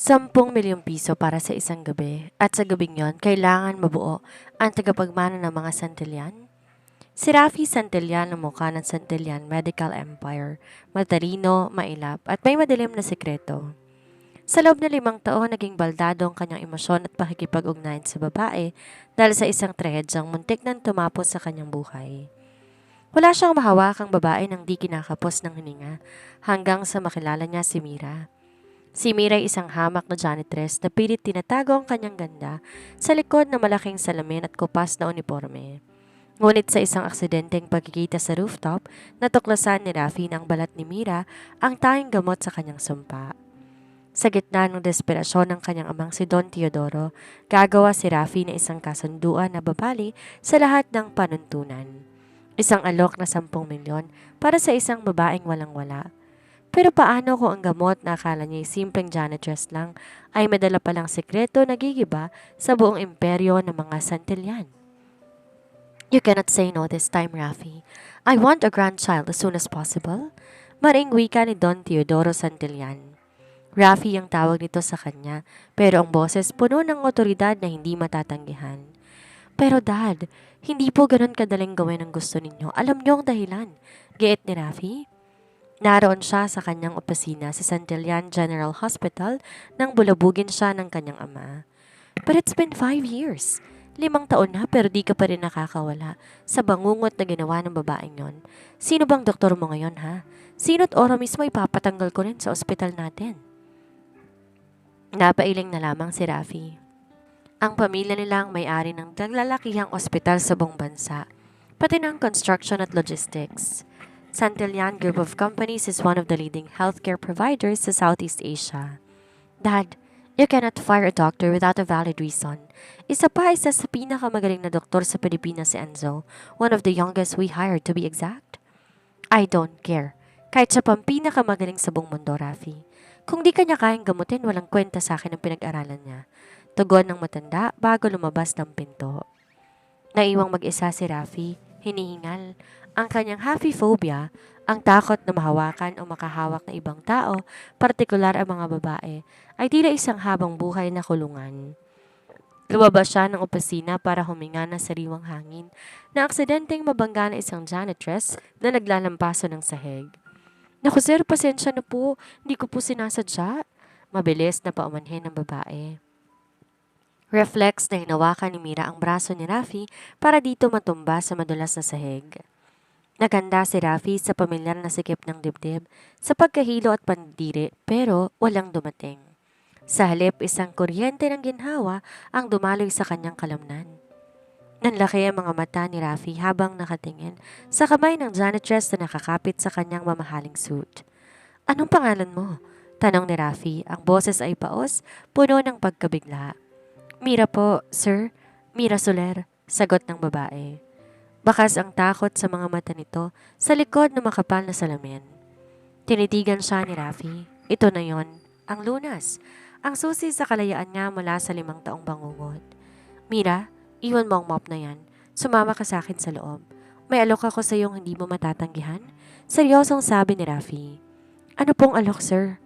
₱10 milyon para sa isang gabi at sa gabing yon kailangan mabuo ang tagapagmana ng mga Santillan. Si Rafi Santillan ang mukha ng Santillan Medical Empire, matalino, mailap at may madilim na sekreto. Sa loob ng 5 taon, naging baldado ang kanyang emosyon at pakikipag-ugnayan sa babae dahil sa isang trahedyang muntik nang tumapos sa kanyang buhay. Wala siyang mahawakang babae nang di kinakapos ng hininga hanggang sa makilala niya si Mira. Si Mira ay isang hamak na janitress na pilit tinatago ang kanyang ganda sa likod ng malaking salamin at kupas na uniforme. Ngunit sa isang aksidenteng pagkikita sa rooftop, natuklasan ni Rafi na ang balat ni Mira ang tanging gamot sa kanyang sumpa. Sa gitna ng desperasyon ng kanyang amang si Don Teodoro, gagawa si Rafi na isang kasunduan na babali sa lahat ng panuntunan. Isang alok na 10 milyon para sa isang babaeng walang-wala. Pero paano kung ang gamot na akala niya simpleng janitress lang ay may dala palang sekreto na gigiba sa buong imperyo ng mga Santillan? You cannot say no this time, Rafi. I want a grandchild as soon as possible. Maring wika ni Don Teodoro Santillan. Rafi ang tawag nito sa kanya, pero ang boses puno ng otoridad na hindi matatanggihan. Pero Dad, hindi po ganun kadaling gawin ang gusto ninyo. Alam niyo ang dahilan. Giit ni Rafi. Naroon siya sa kanyang opisina sa Santillan General Hospital nang bulabugin siya ng kanyang ama. But it's been 5 years. 5 taon na pero di ka pa rin nakakawala sa bangungot na ginawa ng babaeng yon. Sino bang doktor mo ngayon, ha? Sino't ora mismo ipapatanggal ko rin sa ospital natin? Napailing na lamang si Rafi. Ang pamilya nilang may-ari ng naglalakihang ospital sa buong bansa, pati ng construction at logistics. Santillan Group of Companies is one of the leading healthcare providers sa Southeast Asia. Dad, you cannot fire a doctor without a valid reason. Isa sa pinakamagaling na doktor sa Pilipinas si Enzo, one of the youngest we hired to be exact. I don't care. Kahit siya pang pinakamagaling sa buong mundo, Rafi. Kung di kanya kayang gamutin, walang kwenta sa akin ang pinag-aralan niya. Tugon ng matanda bago lumabas ng pinto. Naiwang mag-isa si Rafi, hinihingal. Ang kanyang happy-phobia, ang takot na mahawakan o makahawak na ibang tao, partikular ang mga babae, ay tila isang habang buhay na kulungan. Lumabas siya ng opisina para huminga ng sariwang hangin na aksidenteng mabangga na isang janitress na naglalampaso ng sahig. Naku sir, pasensya na po. Hindi ko po sinasadya. Mabilis na paumanhin ng babae. Reflex na hinawakan ni Mira ang braso ni Rafi para dito matumba sa madulas na sahig. Naganda si Rafi sa pamilyar na sikip ng dibdib sa pagkahilo at pandiri pero walang dumating. Sa halip isang kuryente ng ginhawa ang dumaloy sa kanyang kalamnan. Nanlaki ang mga mata ni Rafi habang nakatingin sa kamay ng janitress na nakakapit sa kanyang mamahaling suit. Anong pangalan mo? Tanong ni Rafi, ang boses ay paos, puno ng pagkabigla. Mira po, sir. Mira Soler, sagot ng babae. Bakas ang takot sa mga mata nito sa likod ng makapal na salamin. Tinitigan siya ni Rafi. Ito na yon, ang lunas. Ang susi sa kalayaan niya mula sa 5 taong bangungot. Mira, iwan mo ang mop na yan. Sumama ka sa akin sa loob. May alok ako sa iyong hindi mo matatanggihan. Seryosong sabi ni Rafi. Ano pong alok, sir?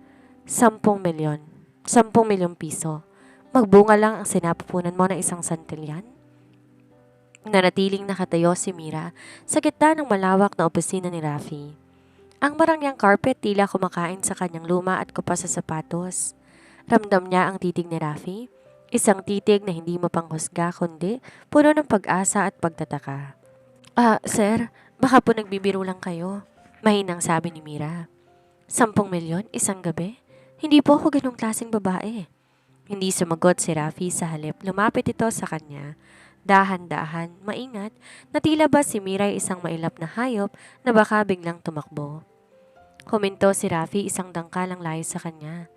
10 milyon. 10 milyong piso. Magbunga lang ang sinapupunan mo ng isang Santillan? Nanatiling nakatayo si Mira sa gitna ng malawak na opisina ni Rafi. Ang marangyang carpet tila kumakain sa kanyang luma at kupas sa sapatos. Ramdam niya ang titig ni Rafi, isang titig na hindi mapanghusga kundi puno ng pag-asa at pagtataka. Sir, baka po nagbibiro lang kayo, mahinang sabi ni Mira. 10 milyon, isang gabi? Hindi po ako ganong klaseng babae. Hindi sumagot si Rafi sa halip, lumapit ito sa kanya. Dahan-dahan, maingat, na tila ba si Mira ay isang mailap na hayop na baka biglang tumakbo. Huminto si Rafi isang dangkalang layo sa kanya.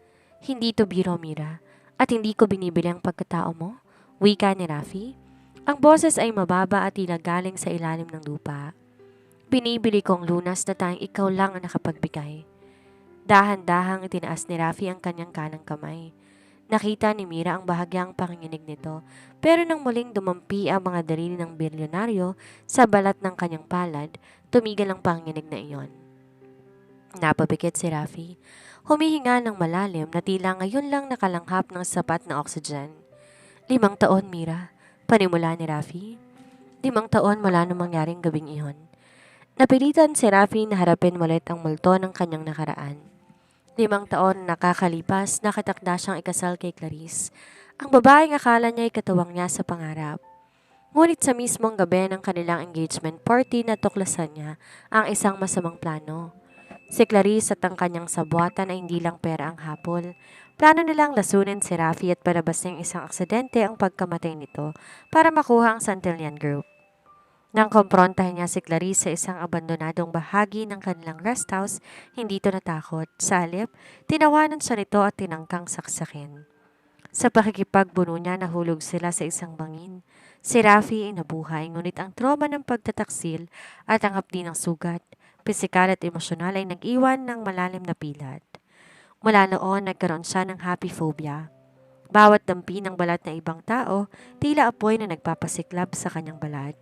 Hindi to biro, Mira, at hindi ko binibili ang pagkatao mo, wika ni Rafi. Ang boses ay mababa at tila galing sa ilalim ng lupa. Binibili kong lunas na tayong ikaw lang ang nakapagbigay. Dahan-dahang itinaas ni Rafi ang kanyang kanang kamay. Nakita ni Mira ang bahagyang panginginig nito, pero nang muling dumampi ang mga daliri ng bilyonaryo sa balat ng kanyang palad, tumigil ang panginginig na iyon. Napabikit si Rafi. Humihinga ng malalim na tila ngayon lang nakalanghap ng sapat na oxygen. 5 taon, Mira. Panimula ni Rafi. 5 taon mula nung mangyaring gabing iyon. Napilitan si Rafi na harapin ulit ang multo ng kanyang nakaraan. 5 taon nakakalipas, nakatakda siyang ikasal kay Clarice. Ang babaeng akala niya ay katuwang niya sa pangarap. Ngunit sa mismong gabi ng kanilang engagement party natuklasan niya ang isang masamang plano. Si Clarice at ang kanyang sabuatan ay hindi lang pera ang habol. Plano nilang lasunin si Rafi at parabasin isang aksidente ang pagkamatay nito para makuha ang Santillan Group. Nang kumprontahin niya si Clarice sa isang abandonadong bahagi ng kanilang rest house, hindi ito natakot. Sa halip, tinawanan siya nito at tinangkang saksakin. Sa pakikipagbuno niya, nahulog sila sa isang bangin. Si Rafi ay nabuhay, ngunit ang trauma ng pagtataksil at ang hapdi ng sugat, pisikal at emosyonal ay nag-iwan ng malalim na pilat. Mula noon, nagkaroon siya ng happy phobia. Bawat dampi ng balat ng ibang tao, tila apoy na nagpapasiklab sa kanyang balat.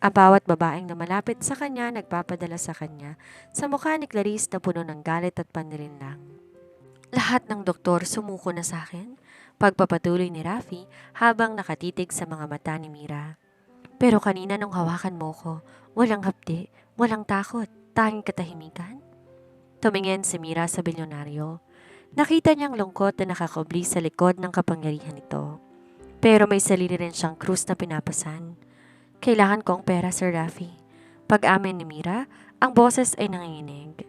Ang bawat babaeng na malapit sa kanya, nagpapadala sa kanya, sa mukha ni Clarice na puno ng galit at panlilinlang. Lahat ng doktor sumuko na sa akin, pagpapatuloy ni Rafi habang nakatitig sa mga mata ni Mira. Pero kanina nung hawakan mo ko, walang hapdi, walang takot, tanging katahimikan. Tumingin si Mira sa bilyonaryo. Nakita niyang lungkot na nakakubli sa likod ng kapangyarihan nito. Pero may sarili rin siyang krus na pinapasan. Kailangan ko ang pera, Sir Rafi. Pag-amin ni Mira, ang boses ay nanginginig.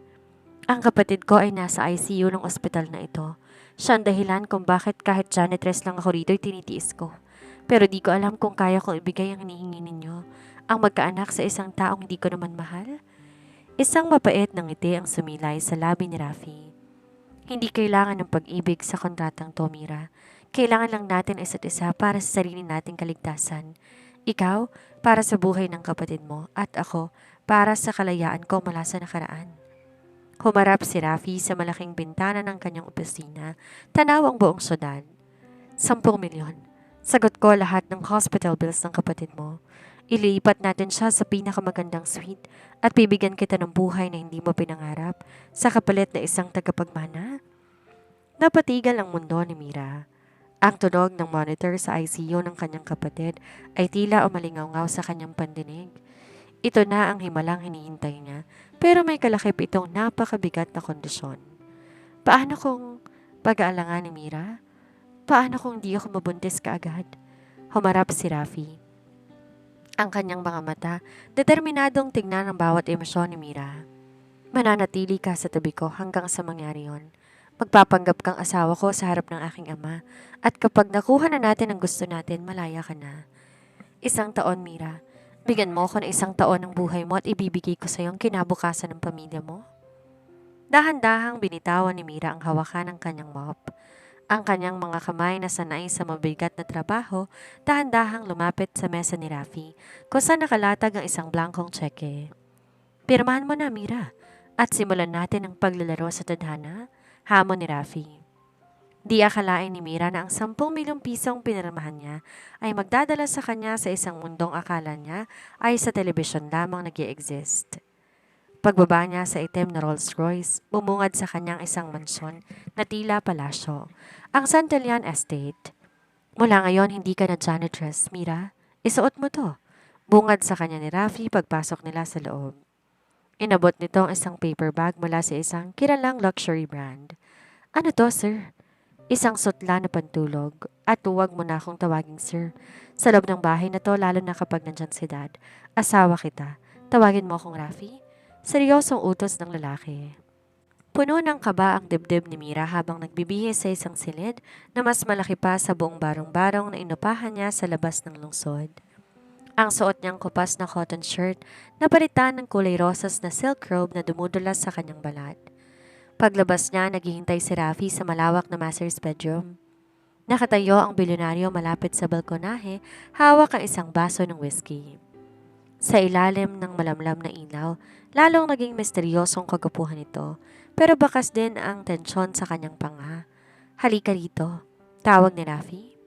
Ang kapatid ko ay nasa ICU ng ospital na ito. Siya ang dahilan kung bakit kahit janitress lang ako rito'y tinitiis ko. Pero di ko alam kung kaya kong ibigay ang hinihingi ninyo. Ang magkaanak sa isang taong hindi ko naman mahal. Isang mapait ng ngiti ang sumilay sa labi ni Rafi. Hindi kailangan ng pag-ibig sa kontratang to, Mira. Kailangan lang natin isa't isa para sa sarili nating kaligtasan. Ikaw, para sa buhay ng kapatid mo, at ako, para sa kalayaan ko mula sa nakaraan. Humarap si Rafi sa malaking bintana ng kanyang opisina, tanaw ang buong syudad. 10 milyon. Sagot ko lahat ng hospital bills ng kapatid mo. Ilipat natin siya sa pinakamagandang suite at bibigyan kita ng buhay na hindi mo pinangarap sa kapalit na isang tagapagmana. Napatigal ang mundo ni Mira. Ang tunog ng monitor sa ICU ng kanyang kapatid ay tila umalingaw-ngaw sa kanyang pandinig. Ito na ang himalang hinihintay niya, pero may kalakip itong napakabigat na kondisyon. Paano kung pag-aalangan ni Mira? Paano kung di ako mabuntis kaagad? Humarap si Rafi. Ang kanyang mga mata, determinadong tignan ang bawat emosyon ni Mira. Mananatili ka sa tabi ko hanggang sa mangyari yon. Magpapanggap kang asawa ko sa harap ng aking ama at kapag nakuha na natin ang gusto natin, malaya ka na. 1 taon, Mira. Bigyan mo ko ng 1 taon ng buhay mo at ibibigay ko sa iyong kinabukasan ng pamilya mo. Dahan-dahang binitawan ni Mira ang hawakan ng kanyang mop. Ang kanyang mga kamay na sanay sa mabigat na trabaho, dahan-dahang lumapit sa mesa ni Rafi, kung saan nakalatag ang isang blankong tseke. Pirmahan mo na, Mira, at simulan natin ang paglalaro sa tadhana, hamon ni Rafi. Di akalain ni Mira na ang 10 milyong pisong pinirmahan niya ay magdadala sa kanya sa isang mundong akala niya ay sa telebisyon lamang nag-i-exist. Pagbaba niya sa itim na Rolls Royce, bumungad sa kanyang isang mansyon na tila palasyo, ang Santillan Estate. Mula ngayon, hindi ka na janitress, Mira. Isuot mo to. Bungad sa kanya ni Rafi pagpasok nila sa loob. Inabot nito ang isang paper bag mula sa isang kilalang luxury brand. Ano to, sir? Isang sutla na pantulog. At huwag mo na akong tawaging sir. Sa loob ng bahay na to, lalo na kapag nandyan si Dad. Asawa kita. Tawagin mo akong Rafi? Seryosong utos ng lalaki. Puno ng kaba ang dibdib ni Mira habang nagbibihis sa isang silid na mas malaki pa sa buong barong-barong na inupahan niya sa labas ng lungsod. Ang suot niyang kupas na cotton shirt na palitan ng kulay rosas na silk robe na dumudulas sa kanyang balat. Paglabas niya, naghihintay si Rafi sa malawak na master's bedroom. Nakatayo ang bilyonaryo malapit sa balkonahe, hawak ang isang baso ng whiskey. Sa ilalim ng malamlam na ilaw, lalong naging misteryosong kagapuhan ito, pero bakas din ang tensyon sa kanyang panga. Halika rito, tawag ni Rafi.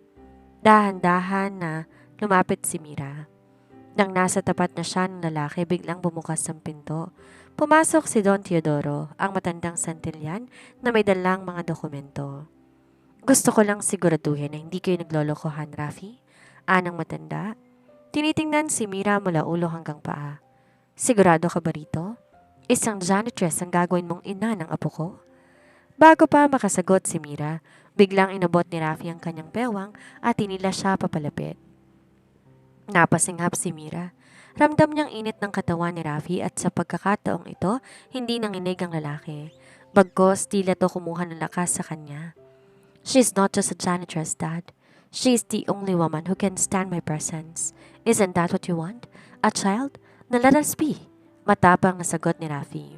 Dahan-dahan na lumapit si Mira. Nang nasa tapat na siya ng lalaki, biglang bumukas ang pinto. Pumasok si Don Teodoro, ang matandang Santillan na may dalang mga dokumento. Gusto ko lang siguraduhin na hindi kayo naglolokohan, Rafi. Anang matanda. Tinitingnan si Mira mula ulo hanggang paa. Sigurado ka ba rito? Isang janitress ang gagawin mong ina ng apo ko? Bago pa makasagot si Mira, biglang inabot ni Rafi ang kanyang bewang at tinila siya papalapit. Napasinghap si Mira. Ramdam niyang init ng katawan ni Rafi at sa pagkakataong ito, hindi nanginig ang lalaki. Bagkos, tila to kumuha ng lakas sa kanya. She's not just a janitress, Dad. She's the only woman who can stand my presence. Isn't that what you want? A child? Na let us be. Matapang na sagot ni Rafi.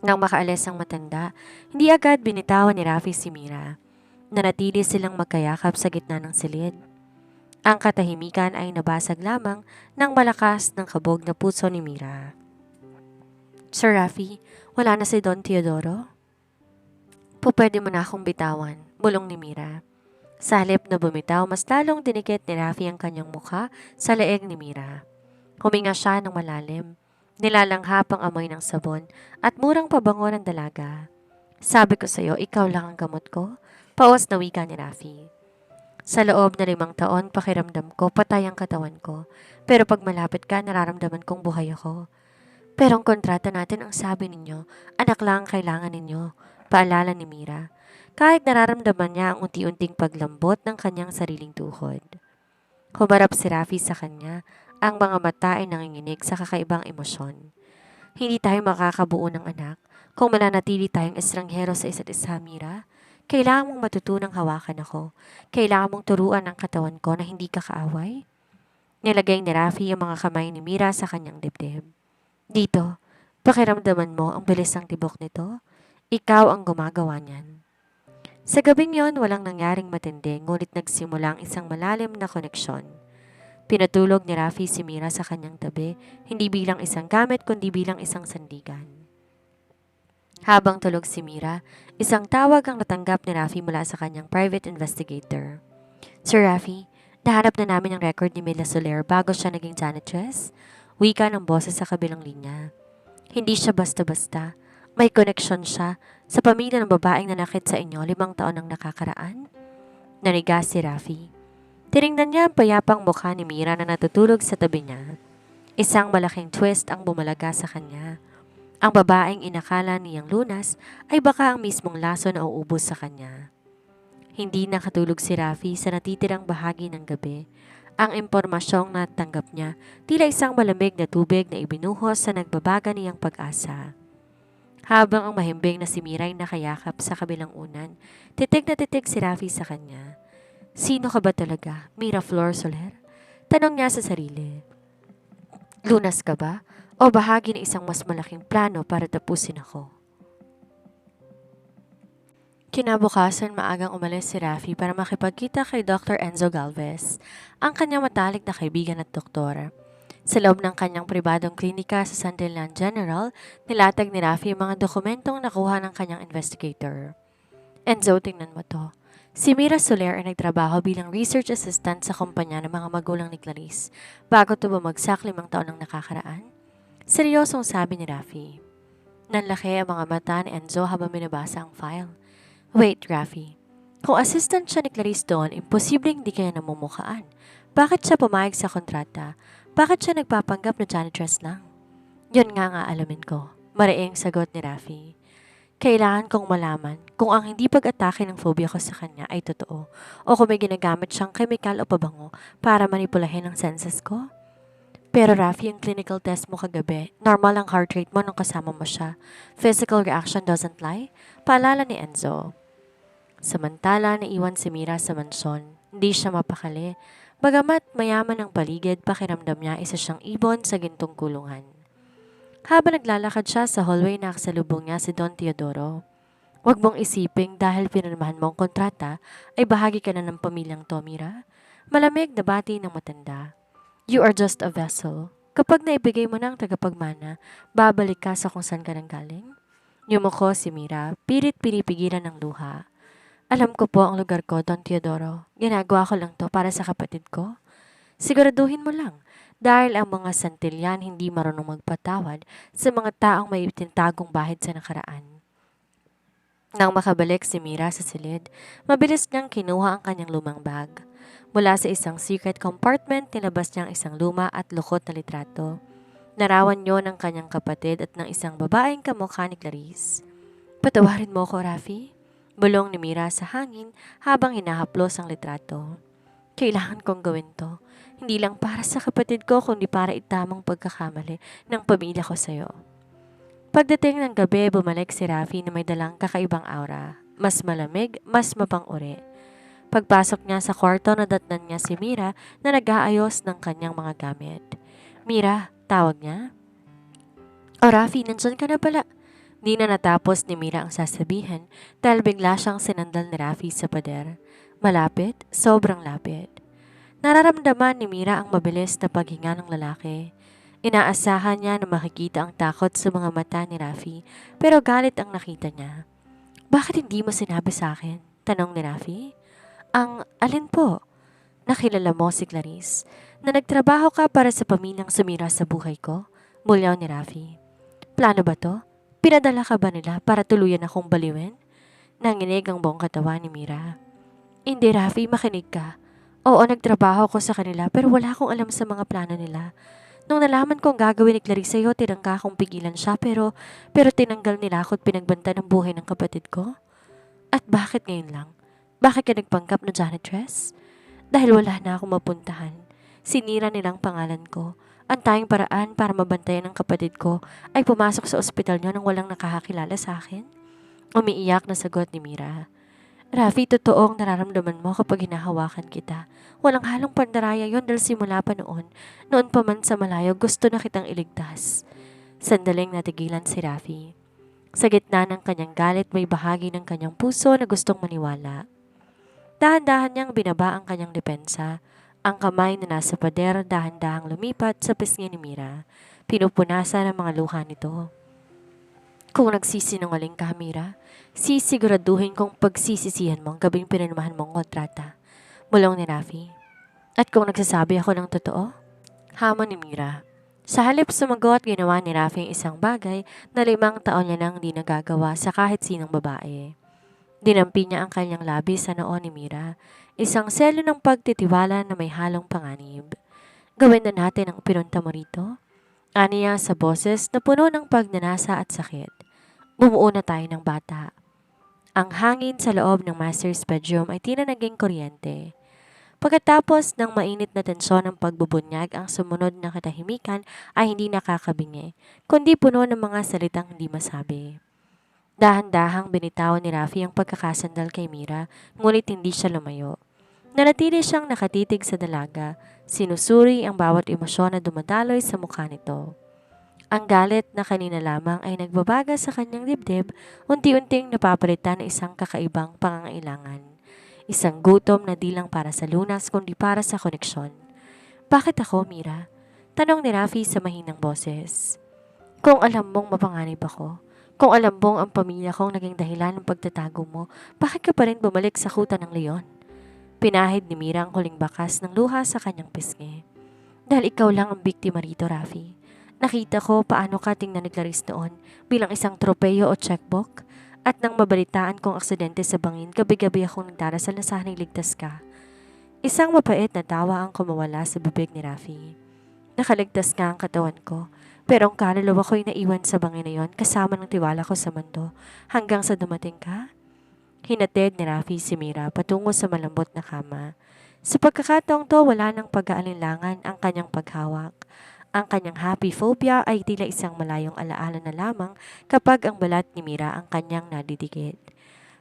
Nang makaalis ang matanda, hindi agad binitawan ni Rafi si Mira. Nanatili silang magkayakap sa gitna ng silid. Ang katahimikan ay nabasag lamang ng malakas ng kabog na puso ni Mira. Sir Rafi, wala na si Don Teodoro? Pupwede mo na akong bitawan, bulong ni Mira. Sa halip na bumitaw, mas lalong dinikit ni Rafi ang kanyang mukha sa leeg ni Mira. Huminga siya ng malalim. Nilalanghap ang amoy ng sabon at murang pabango ng dalaga. Sabi ko sa'yo, ikaw lang ang gamot ko. Paos na wika ni Rafi. Sa loob na 5 taon, pakiramdam ko, patay ang katawan ko. Pero pag malapit ka, nararamdaman kong buhay ako. Pero ang kontrata natin ang sabi ninyo, anak lang ang kailangan ninyo. Paalala ni Mira. Kahit nararamdaman niya ang unti-unting paglambot ng kanyang sariling tuhod. Humarap si Rafi sa kanya, ang mga mata ay nanginginig sa kakaibang emosyon. Hindi tayo makakabuo ng anak kung mananatili tayong estranghero sa isa't isa, Mira. Kailangan mong matutunang hawakan ako. Kailangan mong turuan ang katawan ko na hindi ka kaaway. Nilagay ni Rafi ang mga kamay ni Mira sa kanyang dibdib. Dito, pakiramdaman mo ang bilis ng tibok nito. Ikaw ang gumagawa niyan. Sa gabing yon, walang nangyaring matindi, ngunit nagsimula ang isang malalim na koneksyon. Pinatulog ni Rafi si Mira sa kanyang tabi, hindi bilang isang gamit kundi bilang isang sandigan. Habang tulog si Mira, isang tawag ang natanggap ni Rafi mula sa kanyang private investigator. Sir Rafi, nahanap na namin ang record ni Mila Soler bago siya naging janitress. Wika ng boses sa kabilang linya. Hindi siya basta-basta. May koneksyon siya sa pamilya ng babaeng nanakit sa inyo 5 taon ang nakakaraan. Naniga si Rafi. Tiningnan niya ang payapang mukha ni Mira na natutulog sa tabi niya. Isang malaking twist ang bumalaga sa kanya. Ang babaeng inakala niyang lunas ay baka ang mismong laso na uubos sa kanya. Hindi nakatulog si Rafi sa natitirang bahagi ng gabi. Ang impormasyong natanggap niya tila isang malamig na tubig na ibinuhos sa nagbabaga niyang pag-asa. Habang ang mahimbing na si Mira ay nakayakap sa kabilang unan, titig na titig si Rafi sa kanya. Sino ka ba talaga, Mira Flor Soler? Tanong niya sa sarili. Lunas ka ba? O bahagi ng isang mas malaking plano para tapusin ako? Kinabukasan, maagang umalis si Rafi para makipagkita kay Dr. Enzo Galvez, ang kanyang matalik na kaibigan at doktor. Sa loob ng kanyang pribadong klinika sa Santillan General, nilatag ni Rafi ang mga dokumentong nakuha ng kanyang investigator. Enzo, tingnan mo to. Si Mira Soler ay nagtrabaho bilang research assistant sa kumpanya ng mga magulang ni Clarice bago ito bumagsak 5 taon ang nakakaraan. Seryosong sabi ni Rafi. Nanlaki ang mga mata ni Enzo habang binabasa ang file. Wait, Rafi. Kung assistant siya ni Clarice doon, imposibleng hindi kaya namumukhaan. Bakit siya pumayag sa kontrata? Bakit siya nagpapanggap na janitress lang? Yun nga alamin ko. Mariing sagot ni Rafi. Kailangan kong malaman kung ang hindi pag-atake ng phobia ko sa kanya ay totoo o kung may ginagamit siyang kemikal o pabango para manipulahin ang senses ko. Pero Rafi, yung clinical test mo kagabi, normal ang heart rate mo nung kasama mo siya. Physical reaction doesn't lie. Paalala ni Enzo. Samantala, naiwan si Mira sa mansyon. Hindi siya mapakali. Bagamat mayaman ang paligid, pakiramdam niya isa siyang ibon sa gintong kulungan. Habang naglalakad siya sa hallway, nakasalubong niya si Don Teodoro. Huwag mong isiping dahil pinirmahan mo ang kontrata, ay bahagi ka na ng pamilyang to, Mira. Malamig na bati ng matanda. You are just a vessel. Kapag naibigay mo ng tagapagmana, babalik ka sa kung saan ka nang galing? Yumuko si Mira, pilit pinipigilan ng luha. Alam ko po ang lugar ko, Don Teodoro. Ginagawa ko lang to para sa kapatid ko. Siguraduhin mo lang dahil ang mga Santillan hindi marunong magpatawad sa mga taong may itinatagong bahid sa nakaraan. Nang makabalik si Mira sa silid, mabilis niyang kinuha ang kanyang lumang bag. Mula sa isang secret compartment, tinabas niya ang isang luma at lukot na litrato. Narawan yon ng kanyang kapatid at ng isang babaeng kamukha ni Clarice. Patawarin mo ko, Rafi? Bulong ni Mira sa hangin habang hinahaplos ang litrato. Kailangan kong gawin to. Hindi lang para sa kapatid ko kundi para itamang pagkakamali ng pamilya ko sa'yo. Pagdating ng gabi, bumalik si Rafi na may dalang kakaibang aura. Mas malamig, mas mapang-uri. Pagpasok niya sa kwarto, nadatnan niya si Mira na nag-aayos ng kanyang mga gamit. Mira, tawag niya. O Rafi, nandyan ka na pala. Di na natapos ni Mira ang sasabihin dahil bigla siyang sinandal ni Rafi sa pader. Malapit, sobrang lapit. Nararamdaman ni Mira ang mabilis na paghinga ng lalaki. Inaasahan niya na makikita ang takot sa mga mata ni Rafi pero galit ang nakita niya. Bakit hindi mo sinabi sa akin? Tanong ni Rafi. Ang alin po? Nakilala mo si Clarice na nagtrabaho ka para sa pamilyang sumira sa buhay ko? Mulyaw ni Rafi. Plano ba to? Pinadala ka ba nila para tuluyan akong baliwin? Nanginig ang buong katawan ni Mira. Hindi Rafi, makinig ka. Oo, nagtrabaho ko sa kanila pero wala akong alam sa mga plano nila. Nung nalaman kong gagawin ni Clarice sa'yo, tinangka akong pigilan siya pero tinanggal nila ako at pinagbanta ng buhay ng kapatid ko. At bakit ngayon lang? Bakit ka nagpanggap na janitress? Dahil wala na akong mapuntahan. Sinira nilang pangalan ko. Ang tayong paraan para mabantayan ng kapatid ko ay pumasok sa ospital niyo nang walang nakakakilala sa akin. Umiiyak na sagot ni Mira. Rafi, totoong nararamdaman mo kapag hinahawakan kita. Walang halong pandaraya yon dahil simula pa noon pa man sa malayo gusto na kitang iligtas. Sandaling natigilan si Rafi. Sa gitna ng kanyang galit may bahagi ng kanyang puso na gustong maniwala. Dahan-dahan niyang binaba ang kanyang depensa. Ang kamay na nasa pader dahan-dahang lumipat sa pisngi ni Mira. Pinupunasan ang mga luha nito. Kung nagsisinungaling ka, Mira, sisiguraduhin kong pagsisisihan mo ang gabing pinirmahan mong kontrata. Mulong ni Rafi. At kung nagsasabi ako ng totoo? Hamon ni Mira. Sa halip sumagot, ginawa ni Rafi ang isang bagay na 5 taon niya nang di nagagawa sa kahit sinong babae. Dinampi niya ang kanyang labi sa noo ni Mira, isang selo ng pagtitiwala na may halong panganib. Gawin na natin ang pinunta mo rito. Aniya sa boses na puno ng pagnanasa at sakit. Bumuo na tayo ng bata. Ang hangin sa loob ng master's bedroom ay tila naging kuryente. Pagkatapos ng mainit na tensyon ng pagbubunyag, ang sumunod na katahimikan ay hindi nakakabingi, kundi puno ng mga salitang hindi masabi. Dahan-dahang binitawan ni Rafi ang pagkakasandal kay Mira, ngunit hindi siya lumayo. Nanatili siyang nakatitig sa dalaga, sinusuri ang bawat emosyon na dumadaloy sa mukha nito. Ang galit na kanina lamang ay nagbabaga sa kanyang dibdib, unti-unting napapalitan ng isang kakaibang pangangailangan. Isang gutom na di lang para sa lunas kundi para sa koneksyon. Bakit ako, Mira? Tanong ni Rafi sa mahinang boses. Kung alam mong mapanganib ako, kung alam mong ang pamilya kong naging dahilan ng pagtatago mo, bakit ka pa rin bumalik sa kuta ng leon? Pinahid ni Mira ang huling bakas ng luha sa kanyang pisngi. Dahil ikaw lang ang biktima rito, Rafi. Nakita ko paano ka tingnan ni Clarice noon bilang isang tropeyo o checkbook at nang mabalitaan kong aksidente sa bangin, gabi-gabi akong nagdarasal na sana'y ligtas ka. Isang mapait na tawa ang kumawala sa bibig ni Rafi. Nakaligtas nga ang katawan ko, pero ang kaluluwa ko'y naiwan sa bangin na yon kasama ng tiwala ko sa mundo hanggang sa dumating ka. Hinatid ni Rafi si Mira patungo sa malambot na kama. Sa pagkakataong to, wala nang pag-aalinlangan ang kanyang paghawak. Ang kanyang happy phobia ay tila isang malayong alaala na lamang kapag ang balat ni Mira ang kanyang nadidikit.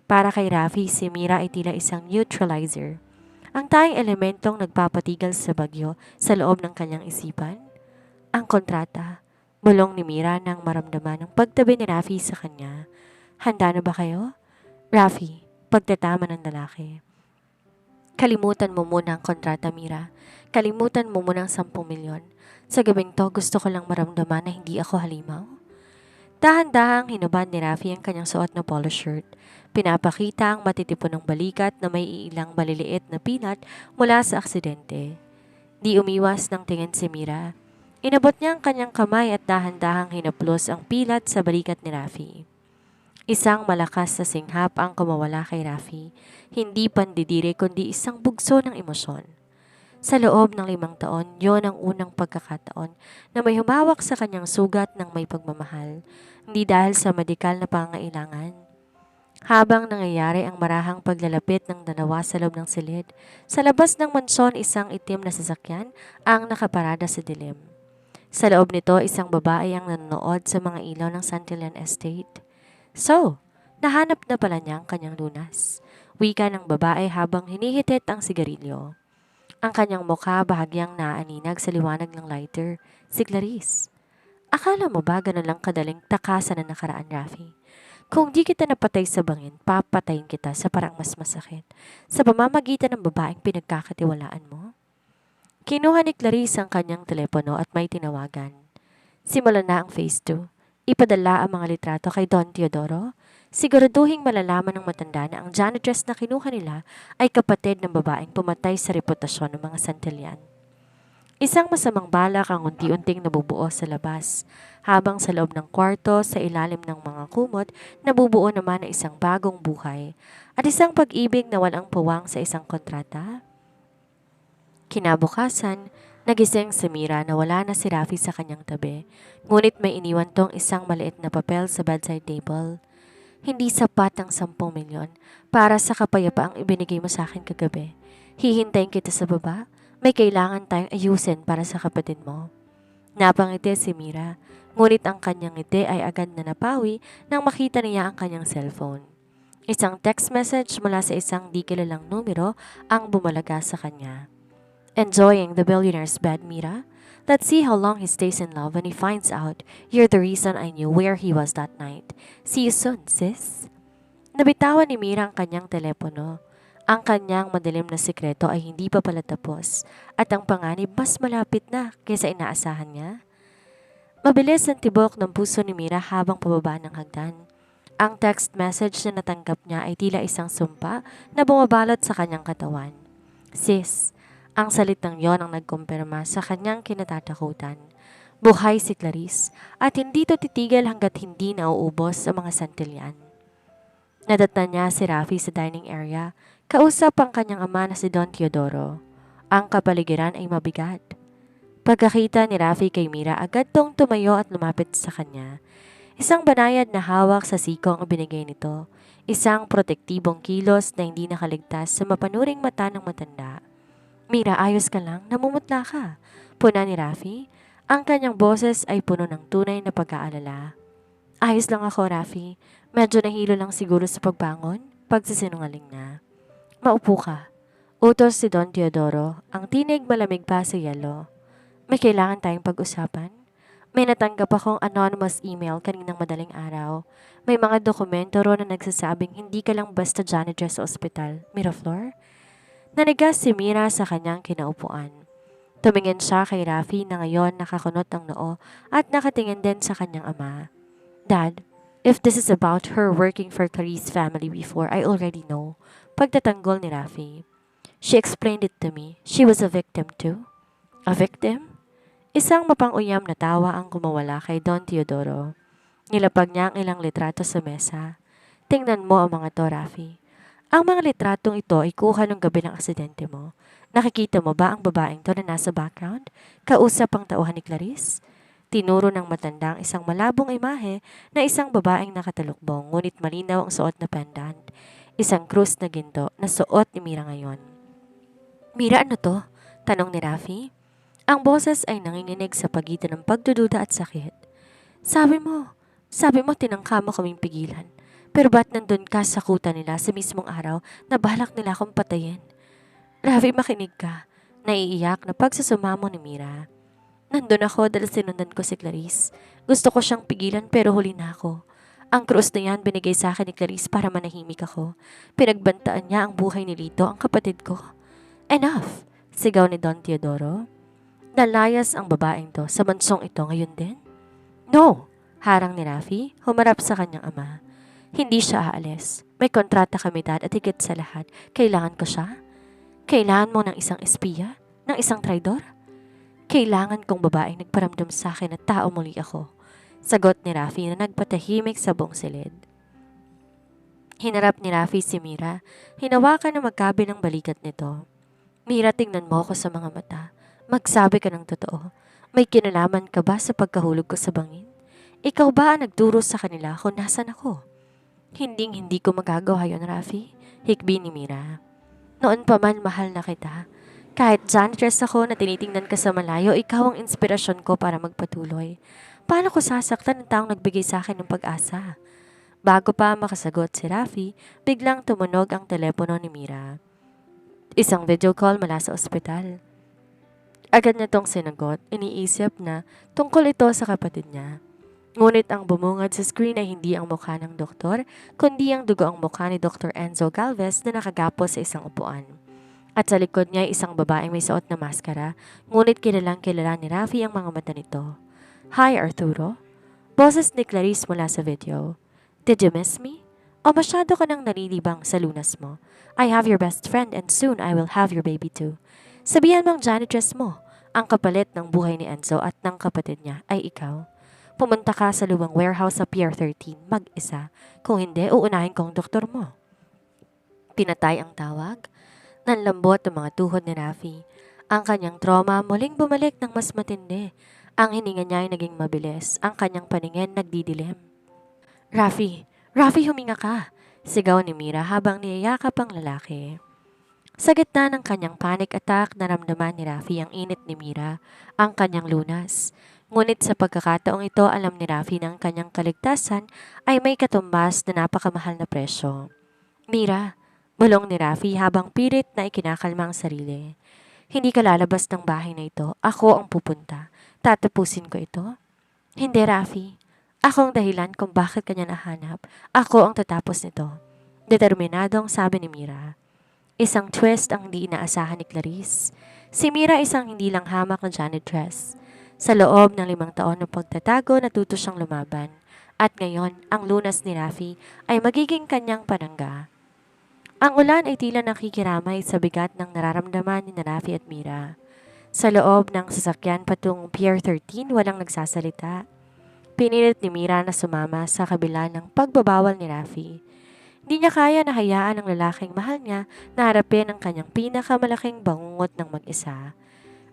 Para kay Rafi, si Mira ay tila isang neutralizer. Ang tayong elementong nagpapatigil sa bagyo sa loob ng kanyang isipan. Ang kontrata, bulong ni Mira nang maramdaman ang pagtabi ni Rafi sa kanya. Handa na ba kayo? Rafi, pagtatama ng lalaki. Kalimutan mo muna ang kontrata, Mira. Kalimutan mo muna ang 10 milyon. Sa gabing to, gusto ko lang maramdaman na hindi ako halimaw. Dahan-dahang hinubad ni Rafi ang kanyang suot na polo shirt. Pinapakita ang matitipon ng balikat na may ilang maliliit na pinat mula sa aksidente. Di umiwas ng tingin si Mira. Inabot niya ang kanyang kamay at dahan-dahang hinaplos ang pilat sa balikat ni Rafi. Isang malakas na singhap ang kumawala kay Rafi, hindi pandidiri kundi isang bugso ng emosyon. Sa loob ng 5 taon, yon ang unang pagkakataon na may humawak sa kanyang sugat ng may pagmamahal, hindi dahil sa medikal na pangailangan. Habang nangyayari ang marahang paglalapit ng dalawa sa loob ng silid, sa labas ng mansyon isang itim na sasakyan ang nakaparada sa dilim. Sa loob nito, isang babae ang nanonood sa mga ilaw ng Santillan Estate. So, nahanap na pala niya ang kanyang lunas. Wika ng babae habang hinihitit ang sigarilyo. Ang kanyang mukha bahagyang naaninag sa liwanag ng lighter, si Clarice. Akala mo ba ganun lang kadaling takasan na nakaraan, Rafi? Kung di kita napatay sa bangin, papatayin kita sa parang mas masakit sa pamamagitan ng babaeng pinagkakatiwalaan mo. Kinuha ni Clarice ang kanyang telepono at may tinawagan. Simulan na ang phase 2. Ipadala ang mga litrato kay Don Teodoro. Siguraduhing malalaman ng matanda na ang janitress na kinuha nila ay kapatid ng babaeng pumatay sa reputasyon ng mga Santillan. Isang masamang balak ang unti-unting nabubuo sa labas, habang sa loob ng kwarto sa ilalim ng mga kumot nabubuo naman na isang bagong buhay at isang pag-ibig na walang puwang sa isang kontrata. Kinabukasan, nagising si Mira na wala na si Rafi sa kanyang tabi, ngunit may iniwan tong isang maliit na papel sa bedside table. Hindi sapat ang 10 milyon para sa kapayapaang ibinigay mo sa akin kagabi. Hihintayin kita sa baba. May kailangan tayong ayusin para sa kapatid mo. Napangiti si Mira, ngunit ang kanyang ngiti ay agad na napawi nang makita niya ang kanyang cellphone. Isang text message mula sa isang di kilalang numero ang bumalaga sa kanya. Enjoying the billionaire's bed, Mira? Let's see how long he stays in love when he finds out you're the reason I knew where he was that night. See you soon, sis. Nabitawan ni Mira ang kanyang telepono. Ang kanyang madilim na sikreto ay hindi pa pala tapos at ang panganib mas malapit na kaysa inaasahan niya. Mabilis ang tibok ng puso ni Mira habang pababa ng hagdan. Ang text message na natanggap niya ay tila isang sumpa na bumabalot sa kanyang katawan. Sis, ang salitang yon ang nagkumpirma sa kanyang kinatatakutan. Buhay si Clarice at hindi to titigil hanggat hindi nauubos sa mga Santillan. Nadatnan niya si Rafi sa dining area, kausap ang kanyang ama na si Don Teodoro. Ang kapaligiran ay mabigat. Pagkakita ni Rafi kay Mira, agad tong tumayo at lumapit sa kanya. Isang banayad na hawak sa siko ang binigay nito. Isang protektibong kilos na hindi nakaligtas sa mapanuring mata ng matanda. Mira, ayos ka lang? Namumutla ka. Puna ni Rafi. Ang kanyang boses ay puno ng tunay na pag-aalala. Ayos lang ako, Rafi. Medyo nahilo lang siguro sa pagbangon, pagsisinungaling na. Maupo ka. Utos si Don Teodoro, ang tinig malamig pa sa yelo. May kailangan tayong pag-usapan. May natanggap akong anonymous email kaninang madaling araw. May mga dokumento ro na nagsasabing hindi ka lang basta janitress sa ospital, Miraflor. Nanigas si Mira sa kanyang kinaupuan. Tumingin siya kay Rafi na ngayon nakakunot ang noo at nakatingin din sa kanyang ama. Dad, if this is about her working for Clarice's family before, I already know. Pagtatanggol ni Rafi. She explained it to me. She was a victim too. A victim? Isang mapang-uyam na tawa ang kumawala kay Don Teodoro. Nilapag niya ang ilang litrato sa mesa. Tingnan mo ang mga to, Rafi. Ang mga litratong ito ay kuha nung gabi ng aksidente mo. Nakikita mo ba ang babaeng to na nasa background? Kausap ang tauhan ni Clarice? Tinuro ng matandang isang malabong imahe na isang babaeng nakatalukbong ngunit malinaw ang suot na pendant. Isang krus na ginto na suot ni Mira ngayon. Mira, ano to? Tanong ni Rafi. Ang boses ay nanginginig sa pagitan ng pagdududa at sakit. Sabi mo tinangka mo kaming pigilan. Pero ba't nandun ka sa kuta nila sa mismong araw na balak nila akong patayin? Rafi, makinig ka. Naiiyak na pagsusumamo ni Mira. Nandun ako dahil sinundan ko si Clarice. Gusto ko siyang pigilan pero huli na ako. Ang krus na yan binigay sa akin ni Clarice para manahimik ako. Pinagbantaan niya ang buhay ni Lito, ang kapatid ko. Enough! Sigaw ni Don Teodoro. Nalayas ang babaeng to sa bansong ito ngayon din? No! Harang ni Rafi, humarap sa kanyang ama. Hindi siya aalis. May kontrata kami, Dad, at higit sa lahat, kailangan ko siya. Kailangan mo ng isang espiya? Ng isang traidor? Kailangan kong babaeng nagparamdam sa akin na tao muli ako. Sagot ni Rafi na nagpatahimik sa buong silid. Hinarap ni Rafi si Mira. Hinawakan na magkabilang balikat nito. Mira, tingnan mo ako sa mga mata. Magsabi ka ng totoo. May kinalaman ka ba sa pagkahulog ko sa bangin? Ikaw ba ang nagturo sa kanila kung nasan ako? Hindi ko magagawa yon, Rafi. Hikbi ni Mira. Noon pa man mahal na kita. Kahit janitress ako na tinitingnan ka sa malayo, ikaw ang inspirasyon ko para magpatuloy. Paano ko sasaktan ng taong nagbigay sa akin ng pag-asa? Bago pa makasagot si Rafi, biglang tumunog ang telepono ni Mira. Isang video call mula sa ospital. Agad niya tong sinagot, iniisip na tungkol ito sa kapatid niya. Ngunit ang bumungad sa screen ay hindi ang mukha ng doktor, kundi ang dugo ang mukha ni Dr. Enzo Galvez na nakagapos sa isang upuan. At sa likod niya ay isang babaeng may suot na maskara, ngunit kilalang kilala ni Rafi ang mga mata nito. Hi, Arturo. Boses ni Clarice mula sa video. Did you miss me? O masyado ka nang nalilibang sa lunas mo? I have your best friend and soon I will have your baby too. Sabihan mong janitress mo, ang kapalit ng buhay ni Enzo at ng kapatid niya ay ikaw. Pumunta ka sa lumang warehouse sa Pier 13, mag-isa. Kung hindi, uunahin ko ang doktor mo. Pinatay ang tawag. Nanlambot ang mga tuhod ni Rafi. Ang kanyang trauma muling bumalik ng mas matindi. Ang hininga niya ay naging mabilis. Ang kanyang paningin nagdidilim. Rafi, huminga ka! Sigaw ni Mira habang niyayakap ang lalaki. Sa gitna ng kanyang panic attack, naramdaman ni Rafi ang init ni Mira, ang kanyang lunas. Ngunit sa pagkakataong ito, alam ni Rafi na ang kanyang kaligtasan ay may katumbas na napakamahal na presyo. Mira, bulong ni Rafi habang pilit na ikinakalma ang sarili. Hindi ka lalabas ng bahay na ito. Ako ang pupunta. Tatapusin ko ito. Hindi, Rafi. Ako ang dahilan kung bakit kanya nahanap. Ako ang tatapos nito. Determinadong sabi ni Mira. Isang twist ang hindi inaasahan ni Clarice. Si Mira isang hindi lang hamak na janitress. Sa loob ng 5 taon ng pagtatago, natuto siyang lumaban. At ngayon, ang lunas ni Rafi ay magiging kanyang panangga. Ang ulan ay tila nakikiramay sa bigat ng nararamdaman ni Rafi at Mira. Sa loob ng sasakyan patungong Pier 13, walang nagsasalita. Pinilit ni Mira na sumama sa kabila ng pagbabawal ni Rafi. Hindi niya kaya na hayaan ang lalaking mahal niya na harapin ang kanyang pinakamalaking bangungot ng mag-isa.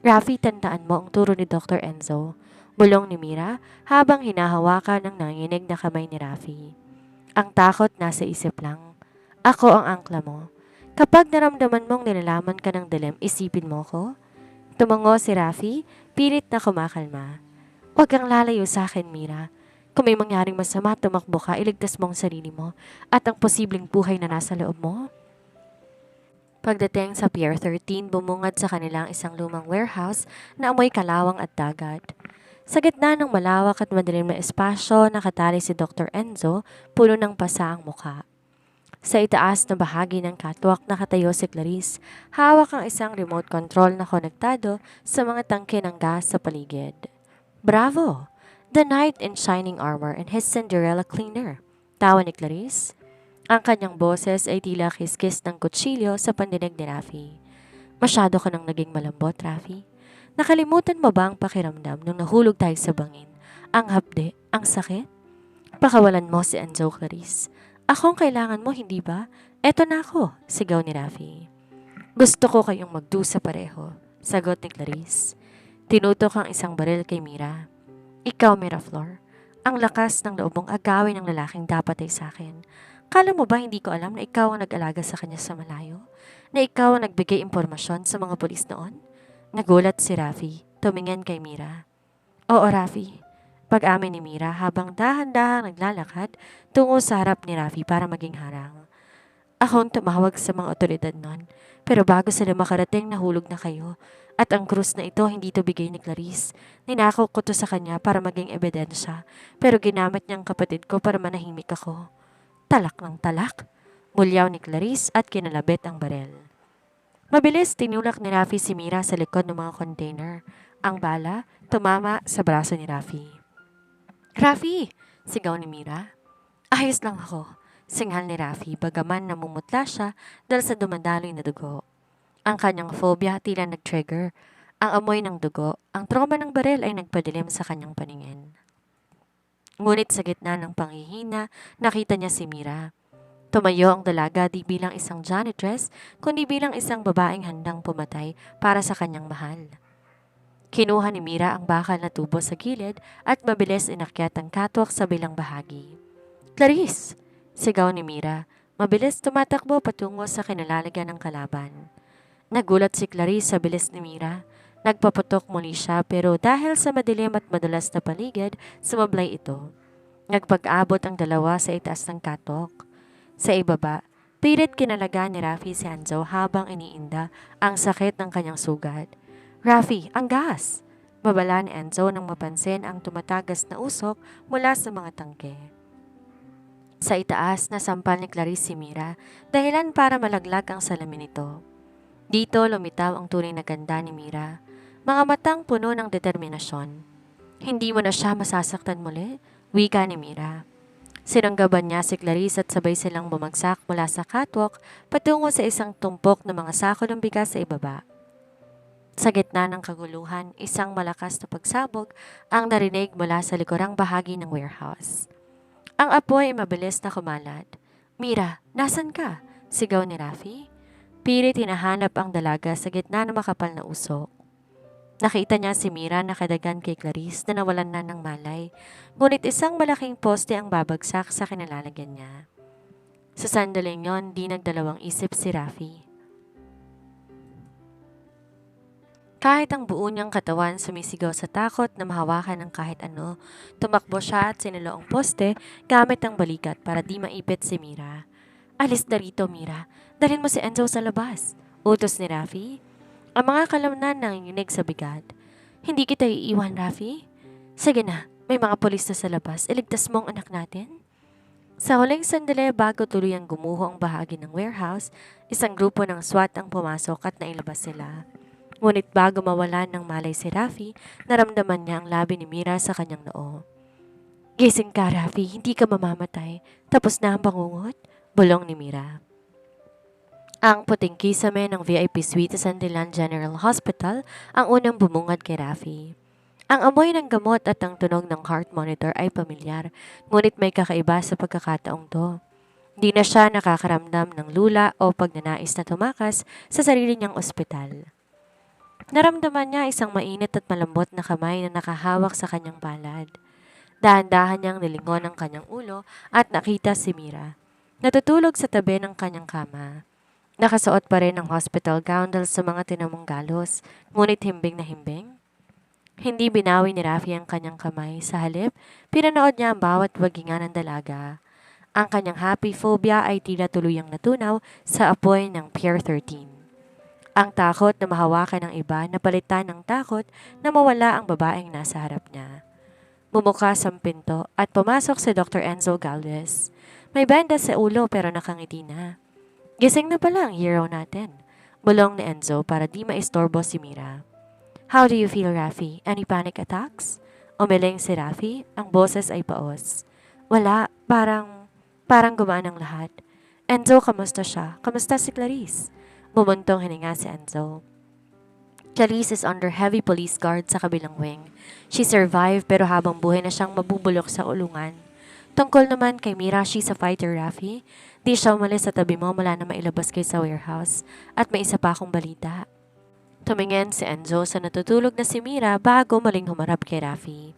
Rafi, tandaan mo ang turo ni Dr. Enzo. Bulong ni Mira habang hinahawakan ng nanginig na kamay ni Rafi. Ang takot nasa isip lang. Ako ang angkla mo. Kapag naramdaman mong nilalaman ka ng dilim, isipin mo ko. Tumango si Rafi, pilit na kumakalma. Huwag kang lalayo sa akin, Mira. Kung may mangyaring masama, tumakbo ka, iligtas mo ang sarili mo at ang posibleng buhay na nasa loob mo. Pagdating sa Pier 13, bumungad sa kanilang isang lumang warehouse na amoy kalawang at dagat. Sa gitna ng malawak at madilim na espasyo, nakatali si Dr. Enzo, puno ng pasa ang mukha. Sa itaas na bahagi ng catwalk nakatayo si Clarice, hawak ang isang remote control na konektado sa mga tangke ng gas sa paligid. Bravo! The knight in shining armor and his Cinderella cleaner. Tawa ni Clarice. Ang kanyang boses ay tila kiskis ng kutsilyo sa pandinig ni Rafi. Masyado ka nang naging malambot, Rafi. Nakalimutan mo ba ang pakiramdam nung nahulog tayo sa bangin? Ang hapde, ang sakit? Pakawalan mo si Enzo, Clarice. Ako ang kailangan mo, hindi ba? Eto na ako, sigaw ni Rafi. Gusto ko kayong magdusa pareho, sagot ni Clarice. Tinutok ang isang baril kay Mira. Ikaw, Miraflor, ang lakas ng loob mong agawin ng lalaking dapat ay sa akin. Kala mo ba hindi ko alam na ikaw ang nag-alaga sa kanya sa malayo? Na ikaw ang nagbigay impormasyon sa mga pulis noon? Nagulat si Rafi, tumingin kay Mira. Oo, Rafi. Pag-amin ni Mira habang dahan-dahang naglalakad tungo sa harap ni Rafi para maging harang. Akong tumawag sa mga otoridad noon, pero bago sila makarating nahulog na kayo. At ang krus na ito hindi to bigay ni Clarice. Ninakaw ko to sa kanya para maging ebidensya, pero ginamit niyang kapatid ko para manahimik ako. Talak ng talak. Mulyaw ni Clarice at kinalabit ang barel. Mabilis tinulak ni Rafi si Mira sa likod ng mga container. Ang bala tumama sa braso ni Rafi. Rafi! Sigaw ni Mira. Ayos lang ako. Singhal ni Rafi bagaman namumutla siya dahil sa dumadaloy na dugo. Ang kanyang phobia tila nag-trigger. Ang amoy ng dugo, ang trauma ng baril ay nagpadilim sa kanyang paningin. Ngunit sa gitna ng panghihina, nakita niya si Mira. Tumayo ang dalaga di bilang isang janitress, kundi bilang isang babaeng handang pumatay para sa kanyang mahal. Kinuha ni Mira ang bakal na tubo sa gilid at mabilis inakyat ang catwalk sa bilang bahagi. Clarice! Sigaw ni Mira. Mabilis tumatakbo patungo sa kinalalagyan ng kalaban. Nagulat si Clarice sa bilis ni Mira. Nagpaputok muli siya pero dahil sa madilim at madalas na paligid, sumablay ito. Nagpag-abot ang dalawa sa itaas ng catwalk. Sa ibaba, pilit kinalaga ni Rafi si Enzo habang iniinda ang sakit ng kanyang sugat. Rafi, ang gas! Babala ni Enzo nang mapansin ang tumatagas na usok mula sa mga tangke. Sa itaas, nasampal ni Clarice si Mira, dahilan para malaglag ang salamin nito. Dito lumitaw ang tunay na ganda ni Mira, mga matang puno ng determinasyon. Hindi mo na siya masasaktan muli, wika ni Mira. Sinanggaban niya si Clarice at sabay silang bumagsak mula sa catwalk patungo sa isang tumpok ng mga sako ng bigas sa ibaba. Sa gitna ng kaguluhan, isang malakas na pagsabog ang narinig mula sa likurang bahagi ng warehouse. Ang apoy ay mabilis na kumalat. Mira, nasan ka? Sigaw ni Rafi. Pilit hinahanap ang dalaga sa gitna ng makapal na usok. Nakita niya si Mira nakadagan kay Clarice na nawalan na ng malay, ngunit isang malaking poste ang babagsak sa kinalalagyan niya. Sa sandaling yon, di nagdalawang isip si Rafi. Kahit ang buo niyang katawan sumisigaw sa takot na mahawakan ng kahit ano, tumakbo siya at sinulo ang poste gamit ang balikat para di maipit si Mira. Alis na rito, Mira. Dalhin mo si Enzo sa labas. Utos ni Rafi. Ang mga kalamnan nanginginig sa bigat. Hindi kita iiwan, Rafi? Sige na, may mga polis na sa labas. Iligtas mo ang anak natin. Sa huling sandali bago tuluyang gumuho ang bahagi ng warehouse, isang grupo ng SWAT ang pumasok at nailabas sila. Ngunit bago mawalan ng malay si Rafi, naramdaman niya ang labi ni Mira sa kanyang noo. Gising ka, Rafi, hindi ka mamamatay. Tapos na ang bangungot? Bulong ni Mira. Ang puting kisame ng VIP suite sa Sandilan General Hospital ang unang bumungad kay Rafi. Ang amoy ng gamot at ang tunog ng heart monitor ay pamilyar, ngunit may kakaiba sa pagkakataong to. Di na siya nakakaramdam ng lula o pagnanais na tumakas sa sarili niyang ospital. Naramdaman niya isang mainit at malambot na kamay na nakahawak sa kanyang palad. Dahan-dahan niyang nilingon ang kanyang ulo at nakita si Mira. Natutulog sa tabi ng kanyang kama. Nakasuot pa rin ang hospital gown dahil sa mga tinamong galos, ngunit himbing na himbing. Hindi binawi ni Rafi ang kanyang kamay. Sa halip, pinanood niya ang bawat wagingan ng dalaga. Ang kanyang happy phobia ay tila tuluyang natunaw sa apoy ng Pier 13. Ang takot na mahawakan ng iba napalitan ng takot na mawala ang babaeng nasa harap niya. Bumukas ang pinto at pumasok si Dr. Enzo Galvez. May banda sa ulo pero nakangiti na. Gising na pala ang hero natin. Bulong ni Enzo para di maistorbo si Mira. How do you feel, Rafi? Any panic attacks? Umiling si Rafi, ang boses ay paos. Wala, parang gumaan ang lahat. Enzo, kamusta siya? Kamusta si Clarice? Bumuntong hininga si Enzo. Clarice is under heavy police guard sa kabilang wing. She survived pero habang buhay na siyang mabubulok sa ulungan. Tungkol naman kay Mira, she's a fighter, Rafi. Di siya umalis sa tabi mo mula na mailabas kayo sa warehouse. At may isa pa akong balita. Tumingin si Enzo sa natutulog na si Mira bago muling humarap kay Rafi.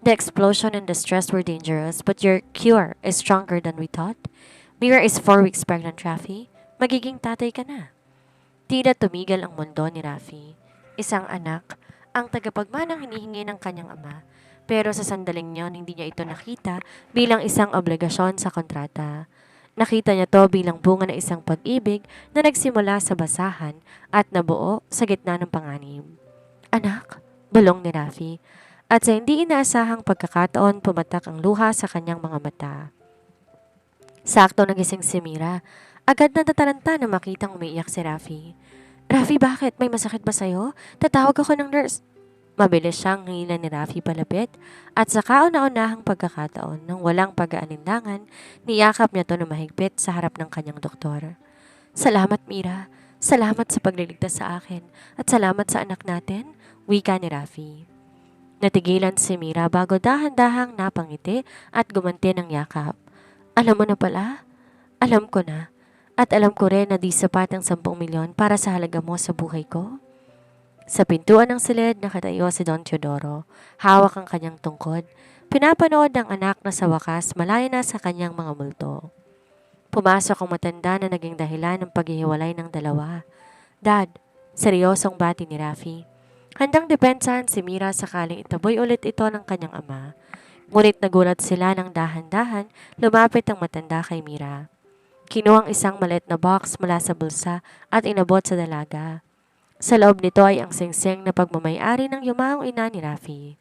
The explosion and the stress were dangerous but your cure is stronger than we thought. Mira is 4 weeks pregnant, Rafi. Magiging tatay ka na. Tila tumigil ang mundo ni Rafi. Isang anak, ang tagapagmanang hinihingi ng kanyang ama. Pero sa sandaling yon, hindi niya ito nakita bilang isang obligasyon sa kontrata. Nakita niya to bilang bunga ng isang pag-ibig na nagsimula sa basahan at nabuo sa gitna ng panganib. Anak, bulong ni Rafi. At sa hindi inaasahang pagkakataon, pumatak ang luha sa kanyang mga mata. Sakto nagising si Mira. Agad na nataranta na makitang umiiyak si Rafi. Rafi, bakit? May masakit ba sa'yo? Tatawag ako ng nurse. Mabilis siyang hila ni Rafi palapit at sa kauna-unahang pagkakataon ng walang pag-aalinlangan, niyakap niya to na mahigpit sa harap ng kanyang doktor. Salamat, Mira. Salamat sa pagliligtas sa akin at salamat sa anak natin, wika ni Rafi. Natigilan si Mira bago dahan-dahang napangiti at gumanti ng yakap. Alam mo na pala? Alam ko na. At alam ko rin na di sapat ang 10 milyon para sa halaga mo sa buhay ko. Sa pintuan ng silid nakatayo si Don Teodoro. Hawak ang kanyang tungkod. Pinapanood ng anak na sa wakas malayo na sa kanyang mga multo. Pumasok ang matanda na naging dahilan ng paghihiwalay ng dalawa. Dad, seryosong bati ni Rafi. Handang depensahan si Mira sakaling itaboy ulit ito ng kanyang ama. Ngunit nagulat sila ng dahan-dahan, lumapit ang matanda kay Mira. Kinuha ang isang maliit na box mula sa bulsa at inabot sa dalaga. Sa loob nito ay ang singsing na pagmamayari ng yumaong ina ni Rafi.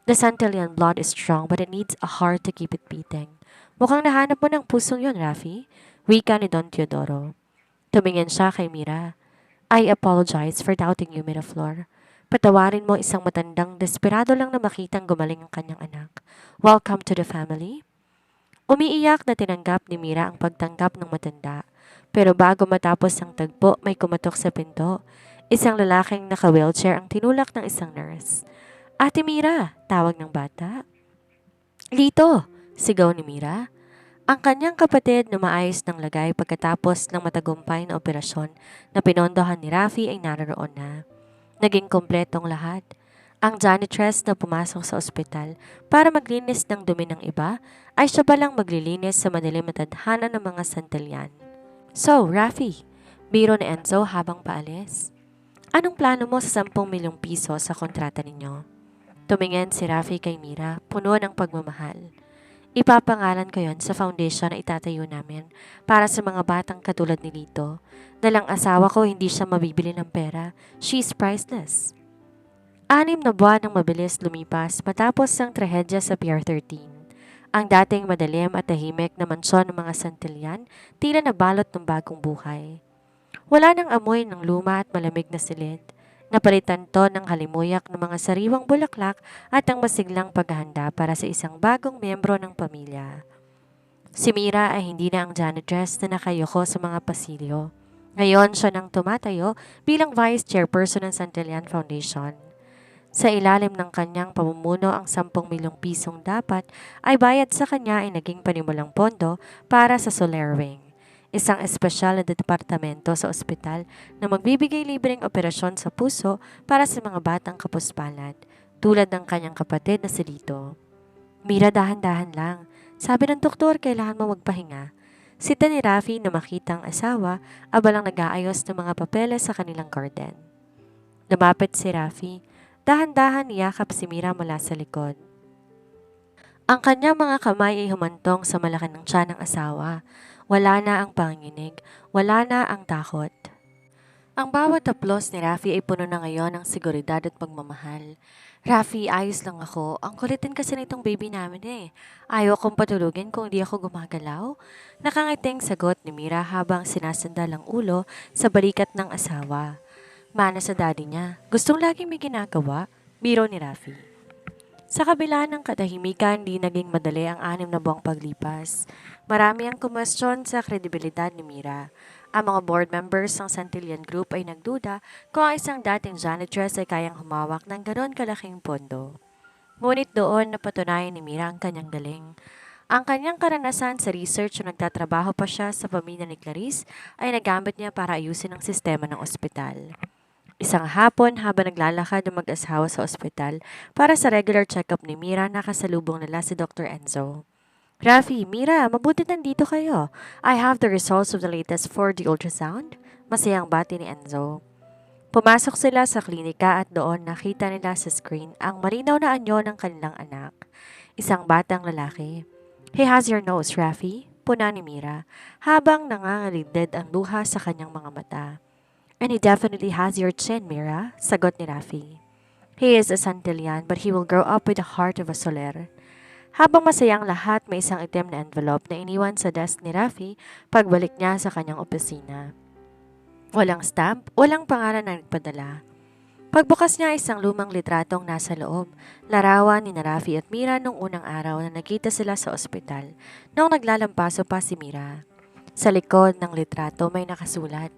The Santillan blood is strong but it needs a heart to keep it beating. Mukhang nahanap mo ng pusong yon, Rafi. Wika ni Don Teodoro. Tumingin siya kay Mira. I apologize for doubting you, Miraflor. Patawarin mo isang matandang desperado lang na makitang gumaling ang kanyang anak. Welcome to the family. Umiiyak na tinanggap ni Mira ang pagtanggap ng matanda. Pero bago matapos ang tagpo, may kumatok sa pinto. Isang lalaking naka-wheelchair ang tinulak ng isang nurse. Ate Mira, tawag ng bata. Lito, sigaw ni Mira. Ang kanyang kapatid na maayos ng lagay pagkatapos ng matagumpay na operasyon na pinondohan ni Rafi ay naroon na. Naging kompletong lahat. Ang janitress na pumasok sa ospital para maglinis ng dumi ng iba ay siya palang maglilinis sa madilim na tadhana ng mga Santillan. So, Rafi, biro ni Enzo habang paalis. Anong plano mo sa 10 milyong piso sa kontrata ninyo? Tumingin si Rafi kay Mira, puno ng pagmamahal. Ipapangalan ko yon sa foundation na itatayo namin para sa mga batang katulad ni Lito. Dalang asawa ko hindi siya mabibili ng pera. She's priceless. 6 na buwan ang mabilis lumipas matapos ang trahedya sa Pier 13. Ang dating madalim at tahimik na mansyon ng mga Santillan tila nabalot ng bagong buhay. Wala nang amoy ng luma at malamig na silid. Napalitan to ng halimuyak ng mga sariwang bulaklak at ang masiglang paghahanda para sa isang bagong miyembro ng pamilya. Si Mira ay hindi na ang janitress na nakayoko sa mga pasilyo. Ngayon siya nang tumatayo bilang vice chairperson ng Santillan Foundation. Sa ilalim ng kanyang pamumuno ang 10 milyong pisong dapat ay bayad sa kanya ay naging panimulang pondo para sa Solar Wing. Isang espesyal na departamento sa ospital na magbibigay libreng operasyon sa puso para sa mga batang kapuspalad, tulad ng kanyang kapatid na si Lito. Mira, dahan-dahan lang. Sabi ng doktor, kailangan mo magpahinga. Sita ni Rafi na makita ang asawa, abalang nag-aayos ng mga papeles sa kanilang garden. Lumapit si Rafi, dahan-dahan niyakap si Mira mula sa likod. Ang kanyang mga kamay ay humantong sa malaki ng tiyan ng asawa. Wala na ang panginginig, wala na ang takot. Ang bawat haplos ni Rafi ay puno na ngayon ng seguridad at pagmamahal. Rafi, ayos lang ako. Ang kulitin kasi nitong baby namin eh. Ayaw kong patulugin kung di ako gumagalaw. Nakangiting sagot ni Mira habang sinasandal ang ulo sa balikat ng asawa. Mana sa daddy niya. Gustong laging may ginagawa. Biro ni Rafi. Sa kabila ng katahimikan, di naging madali ang 6 na buwang paglipas. Marami ang kumwestiyon sa kredibilidad ni Mira. Ang mga board members ng Santillan Group ay nagduda kung ang isang dating janitress ay kayang humawak ng ganon kalaking pondo. Ngunit doon napatunayan ni Mira ang kanyang galing. Ang kanyang karanasan sa research na nagtatrabaho pa siya sa pamilya ni Clarice ay nagamit niya para ayusin ang sistema ng ospital. Isang hapon habang naglalakad ang mag-asawa sa ospital para sa regular check-up ni Mira, nakasalubong nila si Dr. Enzo. Rafi, Mira, mabuti nandito kayo. I have the results of the latest 4D ultrasound. Masayang bati ni Enzo. Pumasok sila sa klinika at doon nakita nila sa screen ang marinaw na anyo ng kanilang anak. Isang batang lalaki. He has your nose, Rafi, puna ni Mira, habang nangangalidlid ang luha sa kanyang mga mata. And he definitely has your chin, Mira, sagot ni Rafi. He is a Santillan but he will grow up with the heart of a Soler. Habang masayang lahat, may isang itim na envelope na iniwan sa desk ni Rafi pagbalik niya sa kanyang opisina. Walang stamp, walang pangalan na nagpadala. Pagbukas niya isang lumang litratong nasa loob, larawan ni Rafi at Mira nung unang araw na nakita sila sa ospital, noong naglalampaso pa si Mira. Sa likod ng litrato may nakasulat,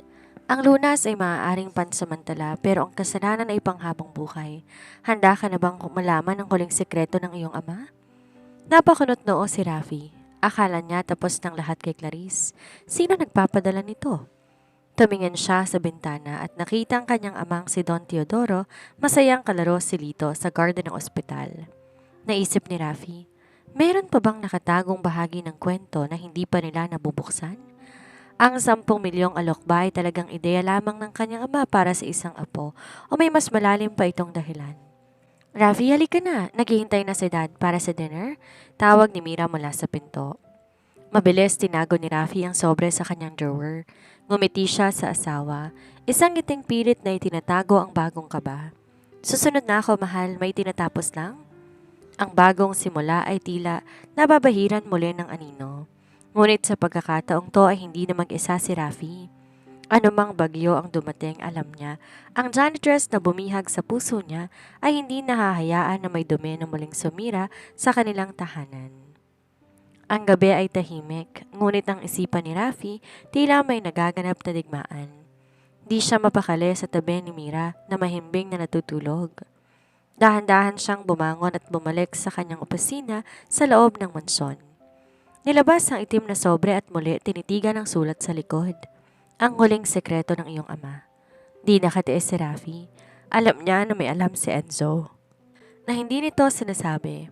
Ang lunas ay maaaring pansamantala pero ang kasalanan ay panghabang buhay. Handa ka na bang malaman ang huling sikreto ng iyong ama? Napakunot noo si Rafi. Akala niya tapos ng lahat kay Clarice. Sino nagpapadala nito? Tumingin siya sa bintana at nakita ang kanyang amang si Don Teodoro masayang kalaro si Lito sa garden ng ospital. Naisip ni Rafi, meron pa bang nakatagong bahagi ng kwento na hindi pa nila nabubuksan? Ang 10 milyong alok ba ay talagang ideya lamang ng kanyang ama para sa isang apo o may mas malalim pa itong dahilan? Rafi, halika na. Naghihintay na si Dad para sa dinner? Tawag ni Mira mula sa pinto. Mabilis tinago ni Rafi ang sobre sa kanyang drawer. Ngumiti siya sa asawa. Isang ngiting pilit na itinatago ang bagong kaba. Susunod na ako, mahal. May tinatapos lang? Ang bagong simula ay tila nababahiran muli ng anino. Ngunit sa pagkakataong to ay hindi na mag-isa si Rafi. Anumang bagyo ang dumating, alam niya, ang janitress na bumihag sa puso niya ay hindi nahahayaan na may dumi na muling sumira sa kanilang tahanan. Ang gabi ay tahimik, ngunit ang isipan ni Rafi tila may nagaganap na digmaan. Di siya mapakali sa tabi ni Mira na mahimbing na natutulog. Dahan-dahan siyang bumangon at bumalik sa kanyang opisina sa loob ng mansyon. Nilabas ang itim na sobre at muli tinitigan ang sulat sa likod. Ang huling sekreto ng iyong ama. Di nakatiis si Rafi. Alam niya na may alam si Enzo. Na hindi nito sinasabi.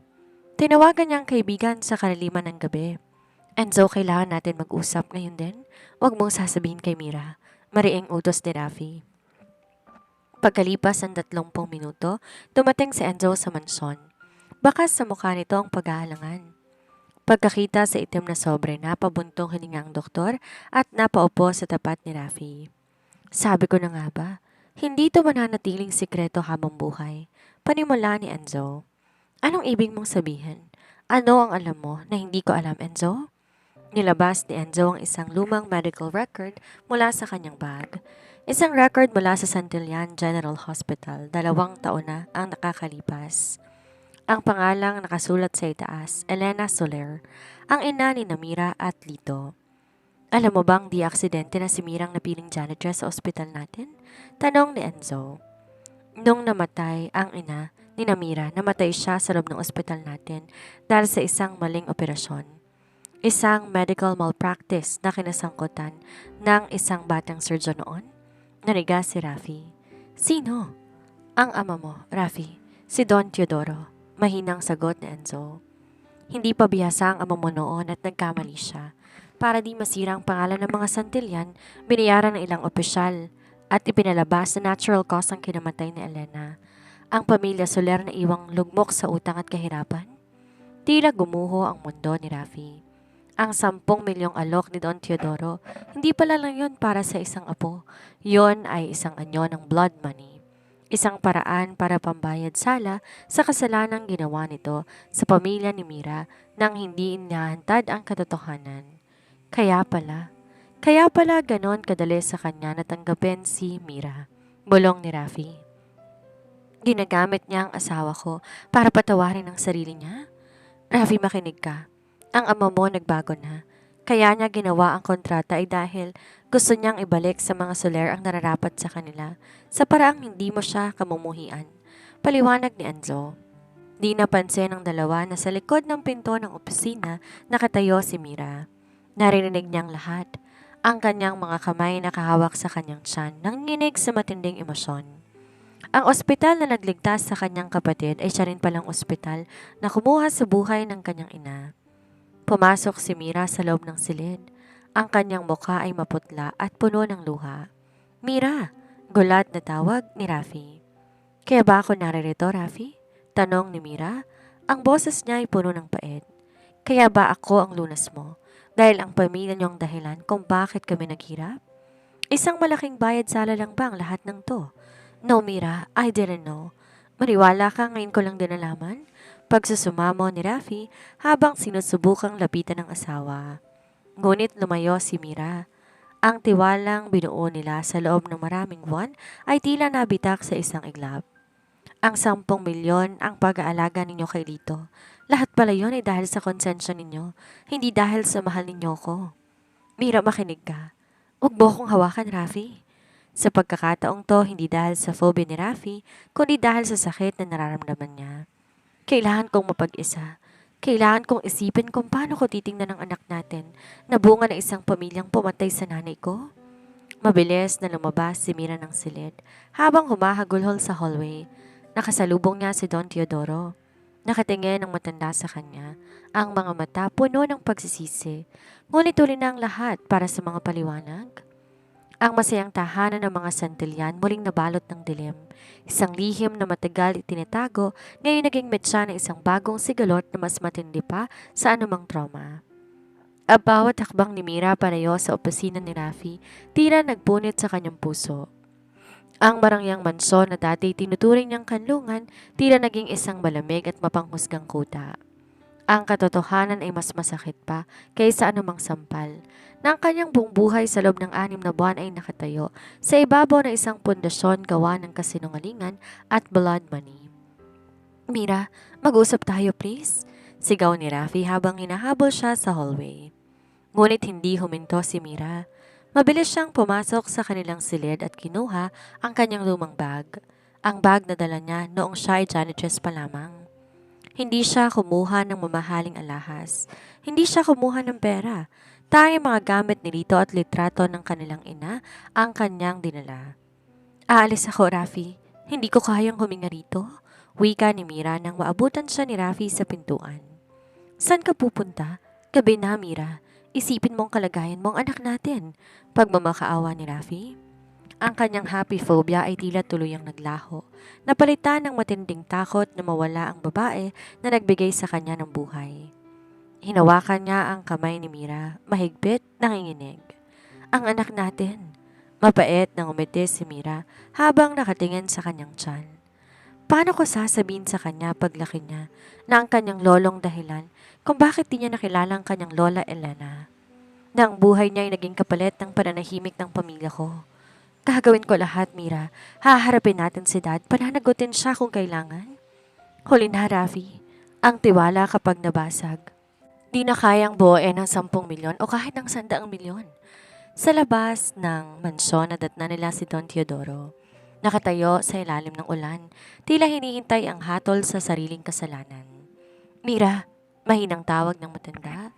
Tinawagan niyang kaibigan sa kalaliman ng gabi. Enzo, kailangan natin mag-usap ngayon din. Huwag mong sasabihin kay Mira. Mariing utos ni Rafi. Pagkalipas ng 30 minuto, dumating si Enzo sa mansyon. Bakas sa mukha nito ang pag-aalangan. Pagkakita sa itim na sobre, napabuntong hininga ang doktor at napaupo sa tapat ni Rafi. Sabi ko na nga ba, hindi ito mananatiling sikreto habang buhay. Panimula ni Enzo. Anong ibig mong sabihin? Ano ang alam mo na hindi ko alam, Enzo? Nilabas ni Enzo ang isang lumang medical record mula sa kanyang bag. Isang record mula sa Santillan General Hospital, 2 taon na ang nakakalipas. Ang pangalang nakasulat sa itaas, Elena Soler, ang ina ni Mira at Lito. Alam mo bang di aksidente na si Mirang napiling janitress sa ospital natin? Tanong ni Enzo. Nung namatay ang ina ni Mira, namatay siya sa loob ng ospital natin dahil sa isang maling operasyon. Isang medical malpractice na kinasangkutan ng isang batang surgeon noon? Nariga si Rafi. Sino? Ang ama mo, Rafi. Si Don Teodoro. Mahinang sagot ni Enzo. Hindi pa bihasa ang ama mo noon at nagkamali siya. Para di masira ang pangalan ng mga Santillan, binayaran ng ilang opisyal at ipinalabas na natural cause ang kinamatay ni Elena. Ang pamilya Soler na iwang lugmok sa utang at kahirapan. Tila gumuho ang mundo ni Rafi. Ang 10 milyong alok ni Don Teodoro, hindi pala lang yun para sa isang apo. Yon ay isang anyo ng blood money. Isang paraan para pambayad sala sa kasalanang ginawa nito sa pamilya ni Mira nang hindi inahantad ang katotohanan. Kaya pala ganon kadali sa kanya natanggapin si Mira. Bulong ni Rafi. Ginagamit niya ang asawa ko para patawarin ang sarili niya? Rafi, makinig ka. Ang ama mo nagbago na. Kaya niya ginawa ang kontrata ay dahil gusto niyang ibalik sa mga Soler ang nararapat sa kanila sa paraang hindi mo siya kamumuhian. Paliwanag ni Enzo. Di napansin ng dalawa na sa likod ng pinto ng opisina nakatayo si Mira. Narinig niyang lahat. Ang kanyang mga kamay nakahawak sa kanyang tiyan, nanginginig sa matinding emosyon. Ang ospital na nagligtas sa kanyang kapatid ay siya rin palang ospital na kumuha sa buhay ng kanyang ina. Pumasok si Mira sa loob ng silid. Ang kanyang mukha ay maputla at puno ng luha. Mira! Gulat na tawag ni Rafi. Kaya ba ako naririto, Rafi? Tanong ni Mira. Ang boses niya ay puno ng pait. Kaya ba ako ang lunas mo? Dahil ang pamilya niyong dahilan kung bakit kami naghirap? Isang malaking bayad sala lang ba ang lahat ng to? No, Mira, I didn't know. Maniwala ka, ngayon ko lang din nalaman. Pagsusumamo ni Rafi habang sinusubukang lapitan ng asawa. Ngunit lumayo si Mira. Ang tiwalang binuo nila sa loob ng maraming buwan ay tila nabitak sa isang iglap. Ang 10 milyon ang pag-aalaga ninyo kay Lito. Lahat pala yun ay dahil sa konsensya ninyo, hindi dahil sa mahal ninyo ko. Mira, makinig ka. Huwag mo akong hawakan, Rafi. Sa pagkakataong to, hindi dahil sa phobia ni Rafi, kundi dahil sa sakit na nararamdaman niya. Kailangan kong mapag-isa. Kailangan kong isipin kung paano ko titingnan ang anak natin na bunga ng isang pamilyang pumatay sa nanay ko. Mabilis na lumabas si Mira ng silid habang humahagulhol sa hallway. Nakasalubong niya si Don Teodoro. Nakatingin ng matanda sa kanya, ang mga mata puno ng pagsisisi. Ngunit tuloy na ang lahat para sa mga paliwanag. Ang masayang tahanan ng mga Santillan muling nabalot ng dilim. Isang lihim na matagal itinatago, ngayon naging metsa ng isang bagong sigalot na mas matindi pa sa anumang trauma. Ang bawat hakbang ni Mira palayo sa opisina ni Rafi, tila nagpunit sa kanyang puso. Ang marangyang mansyon na dati tinuturing niyang kanlungan, tila naging isang malamig at mapanghusgang kuta. Ang katotohanan ay mas masakit pa kaysa anumang sampal, na ang kanyang buong buhay sa loob ng 6 na buwan ay nakatayo sa ibabaw ng isang pundasyon gawa ng kasinungalingan at blood money. Mira, mag-usap tayo please, sigaw ni Rafi habang hinahabol siya sa hallway. Ngunit hindi huminto si Mira. Mabilis siyang pumasok sa kanilang silid at kinuha ang kanyang lumang bag. Ang bag na dala niya noong siya ay janitress pa lamang. Hindi siya kumuha ng mamahaling alahas. Hindi siya kumuha ng pera. Tanging mga gamit ni Lito at litrato ng kanilang ina ang kanyang dinala. Aalis ako, Rafi. Hindi ko kayang huminga rito. Wika ni Mira nang maabutan siya ni Rafi sa pintuan. Saan ka pupunta? Gabi na, Mira. Isipin mo ang kalagayan mo ang anak natin. Pagmamakaawa ni Rafi. Ang kanyang happy phobia ay tila tuluyang naglaho. Napalitan ng matinding takot na mawala ang babae na nagbigay sa kanya ng buhay. Hinawakan niya ang kamay ni Mira, mahigpit, nanginginig. Ang anak natin. Mapait na ngumiti si Mira habang nakatingin sa kanyang tiyan. Paano ko sasabihin sa kanya paglaki niya na ang kanyang lolong dahilan kung bakit di niya nakilala ang kanyang lola Elena? Na ang buhay niya ay naging kapalit ng pananahimik ng pamilya ko. Gagawin ko lahat, Mira. Haharapin natin si Dad. Pananagutin siya kung kailangan. Huli na, Rafi. Ang tiwala kapag nabasag. Di na kayang buuin ng 10 milyon o kahit ng 100 milyon. Sa labas ng mansyon na datna nila si Don Teodoro. Nakatayo sa ilalim ng ulan. Tila hinihintay ang hatol sa sariling kasalanan. Mira, mahinang tawag ng matanda.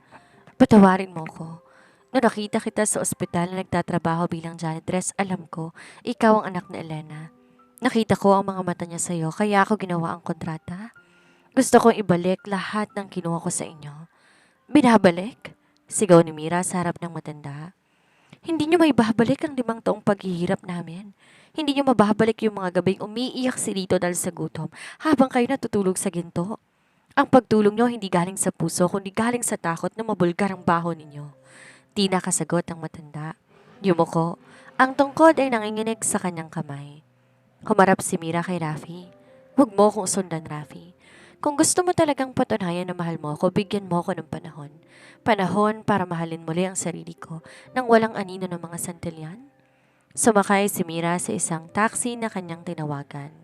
Patawarin mo ko. Noong nakita kita sa ospital na nagtatrabaho bilang janitress, alam ko, ikaw ang anak ni Elena. Nakita ko ang mga mata niya sa'yo, kaya ako ginawa ang kontrata. Gusto kong ibalik lahat ng kinuha ko sa inyo. Binabalik? Sigaw ni Mira sa harap ng matanda. Hindi niyo maibabalik ang 5 taong paghihirap namin. Hindi niyo mababalik yung mga gabing umiiyak si Lito dahil sa gutom habang kayo natutulog sa ginto. Ang pagtulong niyo hindi galing sa puso, kundi galing sa takot na mabulgar ang baho ninyo. Di nakasagot ang matanda. Yumuko. Ang tungkod ay nanginginig sa kanyang kamay. Humarap si Mira kay Rafi. Huwag mo kong sundan, Rafi. Kung gusto mo talagang patunayan na mahal mo ako, bigyan mo ako ng panahon. Panahon para mahalin muli ang sarili ko nang walang anino ng mga Santillan. Sumakay si Mira sa isang taxi na kanyang tinawagan.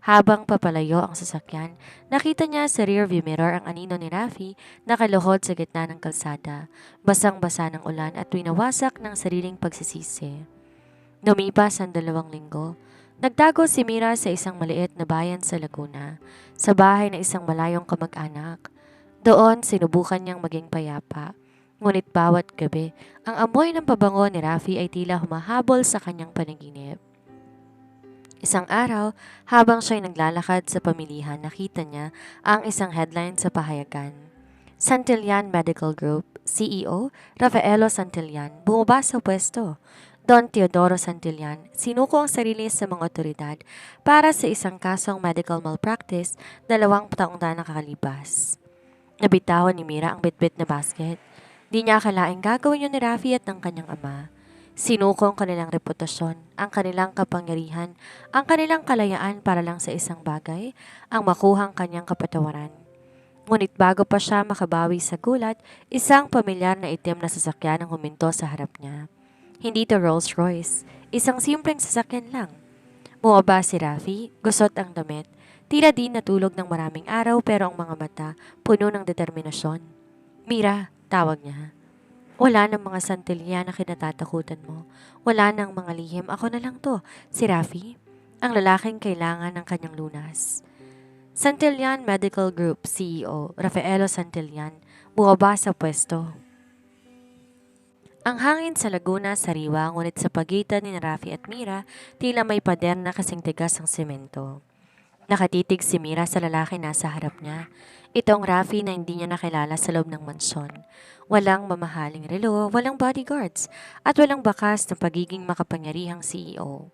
Habang papalayo ang sasakyan, nakita niya sa rearview mirror ang anino ni Rafi nakaluhod sa gitna ng kalsada, basang-basa ng ulan at winawasak ng sariling pagsisisi. Lumipas ang 2 linggo. Nagtago si Mira sa isang maliit na bayan sa Laguna, sa bahay ng isang malayong kamag-anak. Doon sinubukan niyang maging payapa. Ngunit bawat gabi, ang amoy ng pabango ni Rafi ay tila humahabol sa kanyang panaginip. Isang araw, habang siya'y naglalakad sa pamilihan, nakita niya ang isang headline sa pahayagan. Santillan Medical Group, CEO, Rafaelo Santillan, bumaba sa pwesto. Don Teodoro Santillan, sinuko ang sarili sa mga otoridad para sa isang kasong medical malpractice 2 taong na nakakalipas. Nabitawan ni Mira ang bitbit na basket. Di niya akalaing gagawin yun ni Rafi at ng kanyang ama. Sinuko ang kanilang reputasyon, ang kanilang kapangyarihan, ang kanilang kalayaan para lang sa isang bagay, ang makuhang kanyang kapatawaran. Ngunit bago pa siya makabawi sa gulat, isang pamilyar na itim na sasakyan ang huminto sa harap niya. Hindi to Rolls Royce, isang simpleng sasakyan lang. Bumaba si Rafi, gusot ang damit, tila di natulog ng maraming araw pero ang mga mata puno ng determinasyon. Mira, tawag niya. Wala ng mga santilya na kinatatakutan mo. Wala ng mga lihim. Ako na lang to. Si Rafi, ang lalaking kailangan ng kanyang lunas. Santillan Medical Group CEO Rafaelo Santillan bumaba sa pwesto. Ang hangin sa Laguna sariwa ngunit sa pagitan ni Rafi at Mira tila may pader na kasing tigas ang semento. Nakatitig si Mira sa lalaki nasa harap niya. Itong Rafi na hindi niya nakilala sa loob ng mansyon. Walang mamahaling relo, walang bodyguards, at walang bakas ng pagiging makapangyarihang CEO.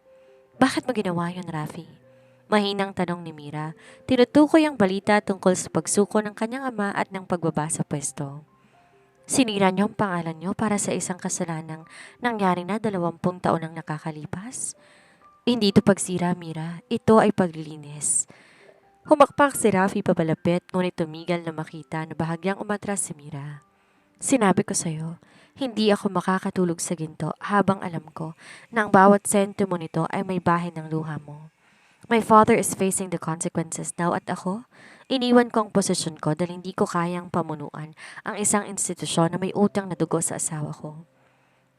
Bakit mo ginawa yun, Rafi? Mahinang tanong ni Mira. Tinutukoy ang balita tungkol sa pagsuko ng kanyang ama at ng pagbaba sa pwesto. Sinira niyo ang pangalan niyo para sa isang kasalanang nangyari na 20 taon ang nakakalipas? Hindi ito pagsira, Mira. Ito ay paglilinis. Humakpak si Rafi papalapit ngunit tumigal na makita na bahagyang umatras si Mira. Sinabi ko sa'yo, hindi ako makakatulog sa ginto habang alam ko na ang bawat sentimo nito ay may bahin ng luha mo. My father is facing the consequences now at ako, iniwan ko ang posisyon ko dahil hindi ko kayang pamunuan ang isang institusyon na may utang na dugo sa asawa ko.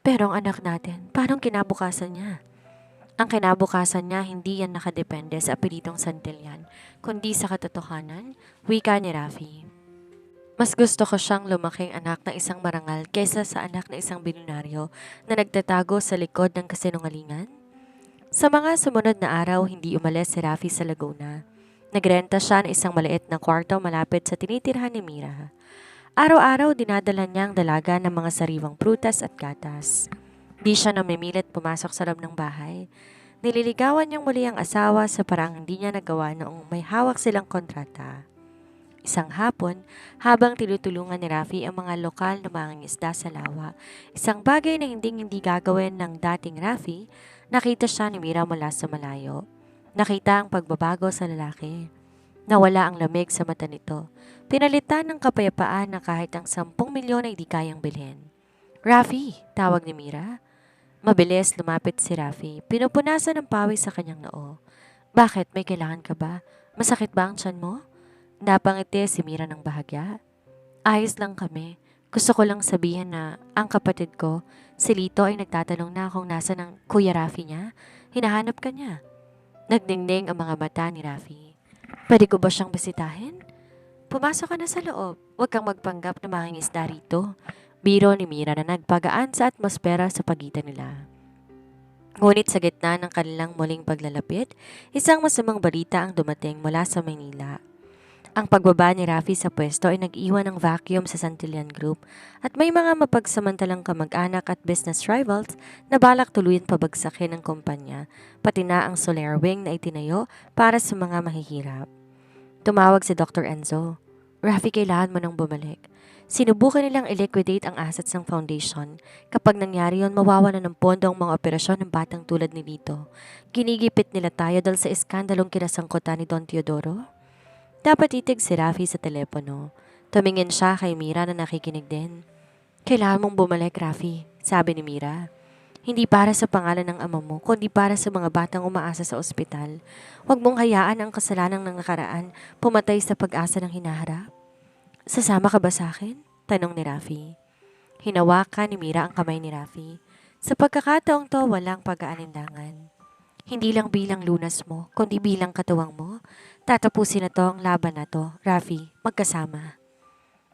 Pero ang anak natin, parang kinabukasan niya. Ang kinabukasan niya hindi yan nakadepende sa apelidong Santillan, kundi sa katotohanan, wika ni Rafi. Mas gusto ko siyang lumaking anak ng isang marangal kaysa sa anak ng isang bilyonaryo na nagtatago sa likod ng kasinungalingan. Sa mga sumunod na araw, hindi umalis si Rafi sa Laguna. Nagrenta siya ng isang maliit na kwarto malapit sa tinitirhan ni Mira. Araw-araw dinadala niya ang dalaga ng mga sariwang prutas at gatas. Di siya namimilit pumasok sa loob ng bahay. Nililigawan niyang muli ang asawa sa parang hindi niya nagawa noong may hawak silang kontrata. Isang hapon, habang tinutulungan ni Rafi ang mga lokal na mangingisda sa lawa, isang bagay na hindi gagawin ng dating Rafi, nakita siya ni Mira mula sa malayo. Nakita ang pagbabago sa lalaki. Nawala ang lamig sa mata nito. Pinalitan ng kapayapaan na kahit ang 10 milyon ay di kayang bilhin. Rafi, tawag ni Mira. Mabilis lumapit si Rafi. Pinupunasan ng pawis sa kanyang noo. Bakit? May kailangan ka ba? Masakit ba ang tiyan mo? Napangiti si Mira ng bahagya. Ayos lang kami. Gusto ko lang sabihin na ang kapatid ko, si Lito ay nagtatanong na kung nasa ng Kuya Rafi niya. Hinahanap ka niya. Nagdingding ang mga mata ni Rafi. Pwede ko ba siyang bisitahin? Pumasok ka na sa loob. Huwag kang magpanggap na mangingisda rito. Biro ni Mira na nagpagaan sa atmosfera sa pagitan nila. Ngunit sa gitna ng kanilang muling paglalapit, isang masamang balita ang dumating mula sa Maynila. Ang pagbaba ni Rafi sa pwesto ay nag-iwan ng vacuum sa Santillan Group at may mga mapagsamantalang kamag-anak at business rivals na balak tuluyan pabagsakin ng kumpanya, pati na ang Soler Wing na itinayo para sa mga mahihirap. Tumawag si Dr. Enzo. Rafi, kailangan mo nang bumalik. Sinubukan nilang i-liquidate ang assets ng foundation. Kapag nangyari yon, mawawalan ng pondo ang mga operasyon ng batang tulad ni Lito. Ginigipit nila tayo dahil sa iskandalong kinasangkutan ni Don Teodoro. Dapat itig si Rafi sa telepono. Tumingin siya kay Mira na nakikinig din. Kailangan mong bumalik, Rafi, sabi ni Mira. Hindi para sa pangalan ng ama mo, kundi para sa mga batang umaasa sa ospital. Huwag mong hayaan ang kasalanan ng nakaraan pumatay sa pag-asa ng hinaharap. Sasama ka ba sa akin? Tanong ni Rafi. Hinawakan ni Mira ang kamay ni Rafi. Sa pagkakataong to, walang pag-aalinlangan. Hindi lang bilang lunas mo, kundi bilang katuwang mo. Tatapusin na to ang laban na to, Rafi, magkasama.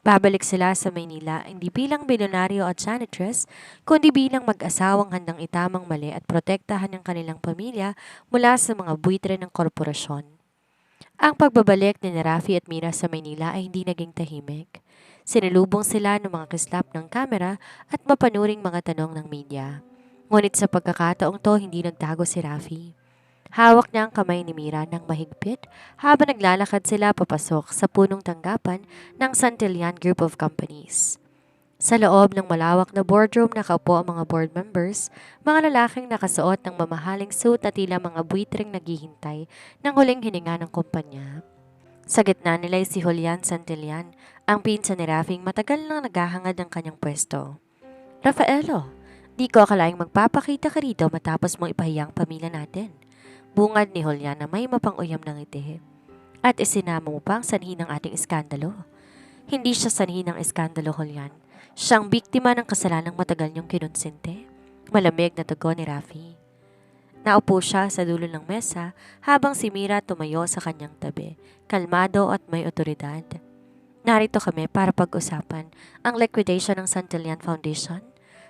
Babalik sila sa Maynila hindi bilang bilyonaryo at janitress, kundi bilang mag-asawang handang itamang mali at protektahan ng kanilang pamilya mula sa mga buwitre ng korporasyon. Ang pagbabalik ni Rafi at Mira sa Maynila ay hindi naging tahimik. Sinalubong sila ng mga kislap ng kamera at mapanuring mga tanong ng media. Ngunit sa pagkakataong to, hindi nagtago si Rafi. Hawak niya ang kamay ni Mira ng mahigpit habang naglalakad sila papasok sa punong tanggapan ng Santillan Group of Companies. Sa loob ng malawak na boardroom nakaupo ang mga board members, mga lalaking nakasuot ng mamahaling suit at tila mga buitreng naghihintay ng huling hininga ng kumpanya. Sa gitna nila ay si Julian Santillan, ang pinsan ni Rafing matagal nang naghahangad ng kanyang pwesto. Rafaelo, di ko akalaing magpapakita ka rito matapos mong ipahiyang pamilya natin. Bungad ni Julian na may mapang-uyam ng ngiti. At isinama mo pa ang sanhi ng ating iskandalo. Hindi siya sanhi ng iskandalo, Julian. Siyang biktima ng kasalanang matagal niyong kinonsente. Malamig na tugon ni Rafi. Naupo siya sa dulo ng mesa habang si Mira tumayo sa kanyang tabi, kalmado at may otoridad. Narito kami para pag-usapan ang liquidation ng Santillan Foundation,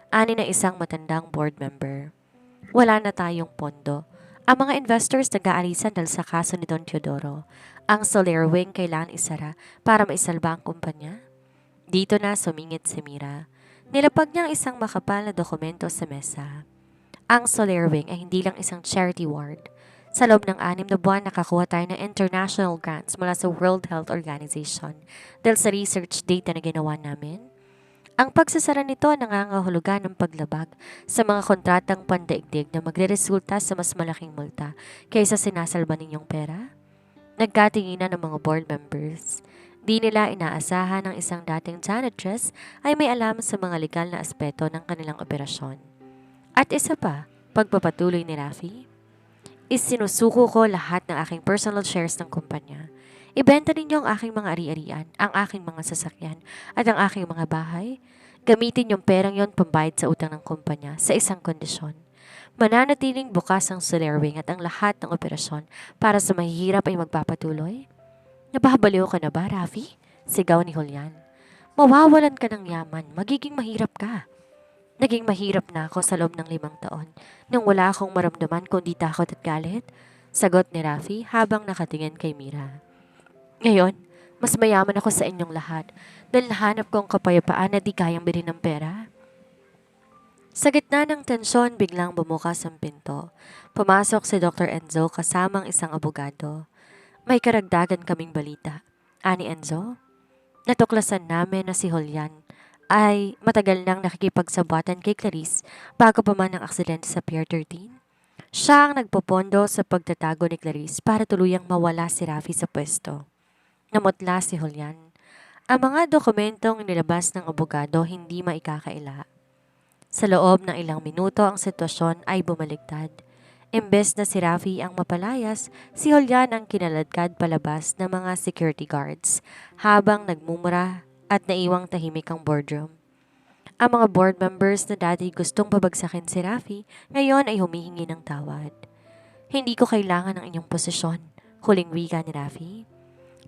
ani na isang matandang board member. Wala na tayong pondo. Ang mga investors nag-aalisan dahil sa kaso ni Don Teodoro. Ang Soler Wing kailangan isara para maisalba ang kumpanya. Dito na sumingit si Mira. Nilapag niya ang isang makapal na dokumento sa mesa. Ang Soler Wing ay hindi lang isang charity ward. Sa loob ng 6 na buwan, nakakuha tayo ng international grants mula sa World Health Organization dahil sa research data na ginawa namin. Ang pagsasara nito nangangahulugan ng paglabag sa mga kontratang pandaigdig na magreresulta sa mas malaking multa kaysa sinasalba ninyong pera. Nagkatinginan ng mga board members. Di nila inaasahan ng isang dating janitress ay may alam sa mga legal na aspeto ng kanilang operasyon. At isa pa, pagpapatuloy ni Rafi. Isinusuko ko lahat ng aking personal shares ng kumpanya. Ibenta ninyo ang aking mga ari-arian, ang aking mga sasakyan, at ang aking mga bahay. Gamitin yung perang yon pambayad sa utang ng kumpanya sa isang kondisyon. Mananatiling bukas ang Soler Wing at ang lahat ng operasyon para sa mahihirap ay magpapatuloy. Nababaliw ka na ba, Rafi? Sigaw ni Julian. Mawawalan ka ng yaman, magiging mahirap ka. Naging mahirap na ako sa loob ng 5 taon nang wala akong maramdaman kundi takot at galit. Sagot ni Rafi habang nakatingin kay Mira. Ngayon, mas mayaman ako sa inyong lahat dahil nahanap ko ang kapayapaan na di kayang bilhin ng pera. Sa gitna ng tensyon, biglang bumukas ang pinto. Pumasok si Dr. Enzo kasamang isang abogado. May karagdagan kaming balita. Ani Enzo? Natuklasan namin na si Julian ay matagal nang nakikipagsabwatan kay Clarice bago pa man ang aksidente sa Pier 13. Siya ang nagpopondo sa pagtatago ni Clarice para tuluyang mawala si Rafi sa pwesto. Namutla si Julian. Ang mga dokumentong nilabas ng abogado hindi maikakaila. Sa loob ng ilang minuto ang sitwasyon ay bumaligtad. Imbes na si Rafi ang mapalayas, si Julian ang kinaladkad palabas ng mga security guards habang nagmumura at naiwang tahimik ang boardroom. Ang mga board members na dati gustong pabagsakin si Rafi, ngayon ay humihingi ng tawad. Hindi ko kailangan ng inyong posisyon, huling wika ni Rafi.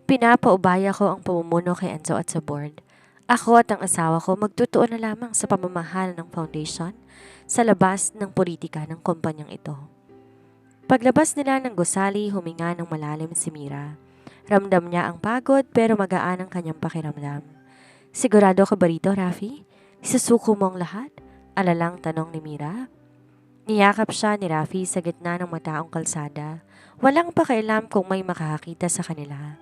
Pinapaubaya ko ang pamumuno kay Enzo at sa board. Ako at ang asawa ko magtutuon na lamang sa pamamahal ng foundation sa labas ng politika ng kumpanyang ito. Paglabas nila ng gusali, huminga ng malalim si Mira. Ramdam niya ang pagod pero magaan ang kanyang pakiramdam. Sigurado ka ba rito, Rafi? Isusuko mo ang lahat? Alalang tanong ni Mira. Niyakap siya ni Rafi sa gitna ng mataong kalsada. Walang pakialam kung may makakakita sa kanila.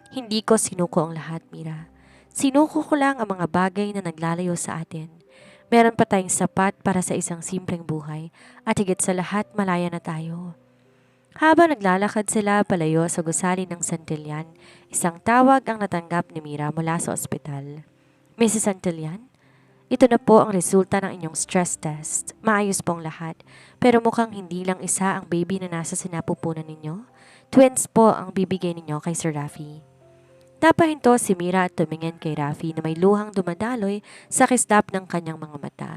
Hindi ko sinuko ang lahat, Mira. Sinuko ko lang ang mga bagay na naglalayo sa atin. Meron pa tayong sapat para sa isang simpleng buhay at higit sa lahat malaya na tayo. Habang naglalakad sila palayo sa gusali ng Santillan, isang tawag ang natanggap ni Mira mula sa ospital. Mrs. Santillan, ito na po ang resulta ng inyong stress test. Maayos pong lahat, pero mukhang hindi lang isa ang baby na nasa sinapupunan ninyo. Twins po ang bibigay ninyo kay Sir Rafi. Napahinto si Mira at tumingin kay Rafi na may luhang dumadaloy sa kislap ng kanyang mga mata.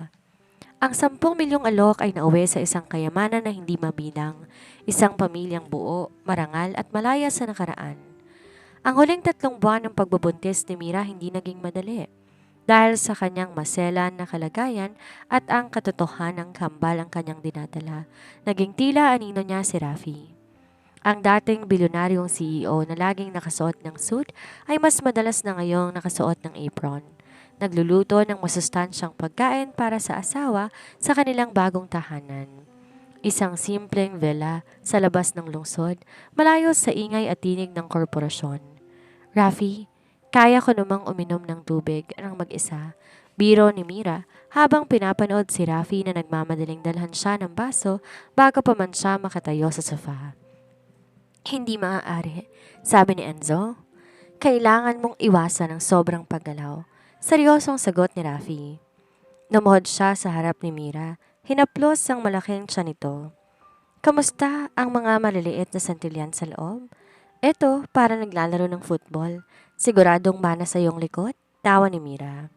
Ang 10 milyong alok ay nauwi sa isang kayamanan na hindi mabilang, isang pamilyang buo, marangal at malaya sa nakaraan. Ang huling 3 buwan ng pagbubuntis ni Mira hindi naging madali dahil sa kanyang maselan na kalagayan at ang katotohanang kambal ang kanyang dinadala. Naging tila anino niya si Rafi. Ang dating bilyonaryong CEO na laging nakasuot ng suit ay mas madalas na ngayong nakasuot ng apron. Nagluluto ng masustansyang pagkain para sa asawa sa kanilang bagong tahanan. Isang simpleng villa sa labas ng lungsod, malayo sa ingay at tinig ng korporasyon. Rafi, kaya ko namang uminom ng tubig ng mag-isa. Biro ni Mira habang pinapanood si Rafi na nagmamadaling dalhan siya ng baso bago pa man siya makatayo sa sofa. Hindi maaari, sabi ni Enzo. Kailangan mong iwasan ang sobrang paggalaw. Seryosong sagot ni Rafi. Lumuhod siya sa harap ni Mira. Hinaplos ang malaking tiyan nito. Kamusta ang mga maliliit na Santillan sa loob? Eto, para naglalaro ng football. Siguradong mana sa iyong likod? Tawa ni Mira.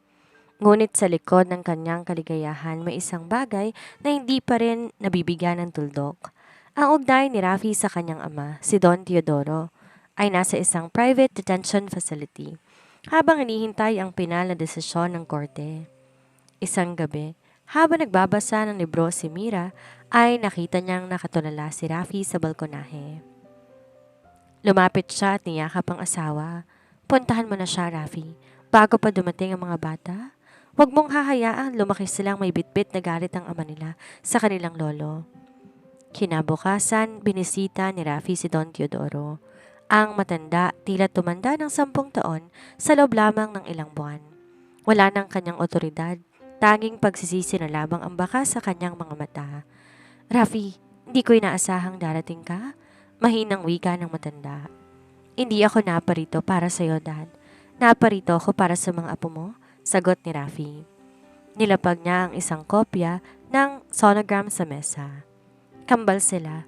Ngunit sa likod ng kanyang kaligayahan may isang bagay na hindi pa rin nabibigyan ng tuldok. Ang ugnay ni Rafi sa kanyang ama, si Don Teodoro, ay nasa isang private detention facility habang hinihintay ang pinal na desisyon ng korte. Isang gabi, habang nagbabasa ng libro si Mira, ay nakita niyang nakatulala si Rafi sa balkonahe. Lumapit siya at niyakap ang asawa. Puntahan mo na siya, Rafi, bago pa dumating ang mga bata. Huwag mong hahayaan lumaki silang may bitbit na galit ang ama nila sa kanilang lolo. Kinabukasan, binisita ni Rafi si Don Teodoro. Ang matanda, tila tumanda ng 10 taon sa loob lamang ng ilang buwan. Wala ng kanyang otoridad, tanging pagsisisi na labang ang baka sa kanyang mga mata. Rafi, hindi ko inaasahang darating ka. Mahinang wika ng matanda. Hindi ako naparito para sa iyo, Dad. Naparito ako para sa mga apo mo, sagot ni Rafi. Nilapag niya ang isang kopya ng sonogram sa mesa. Kambal sila,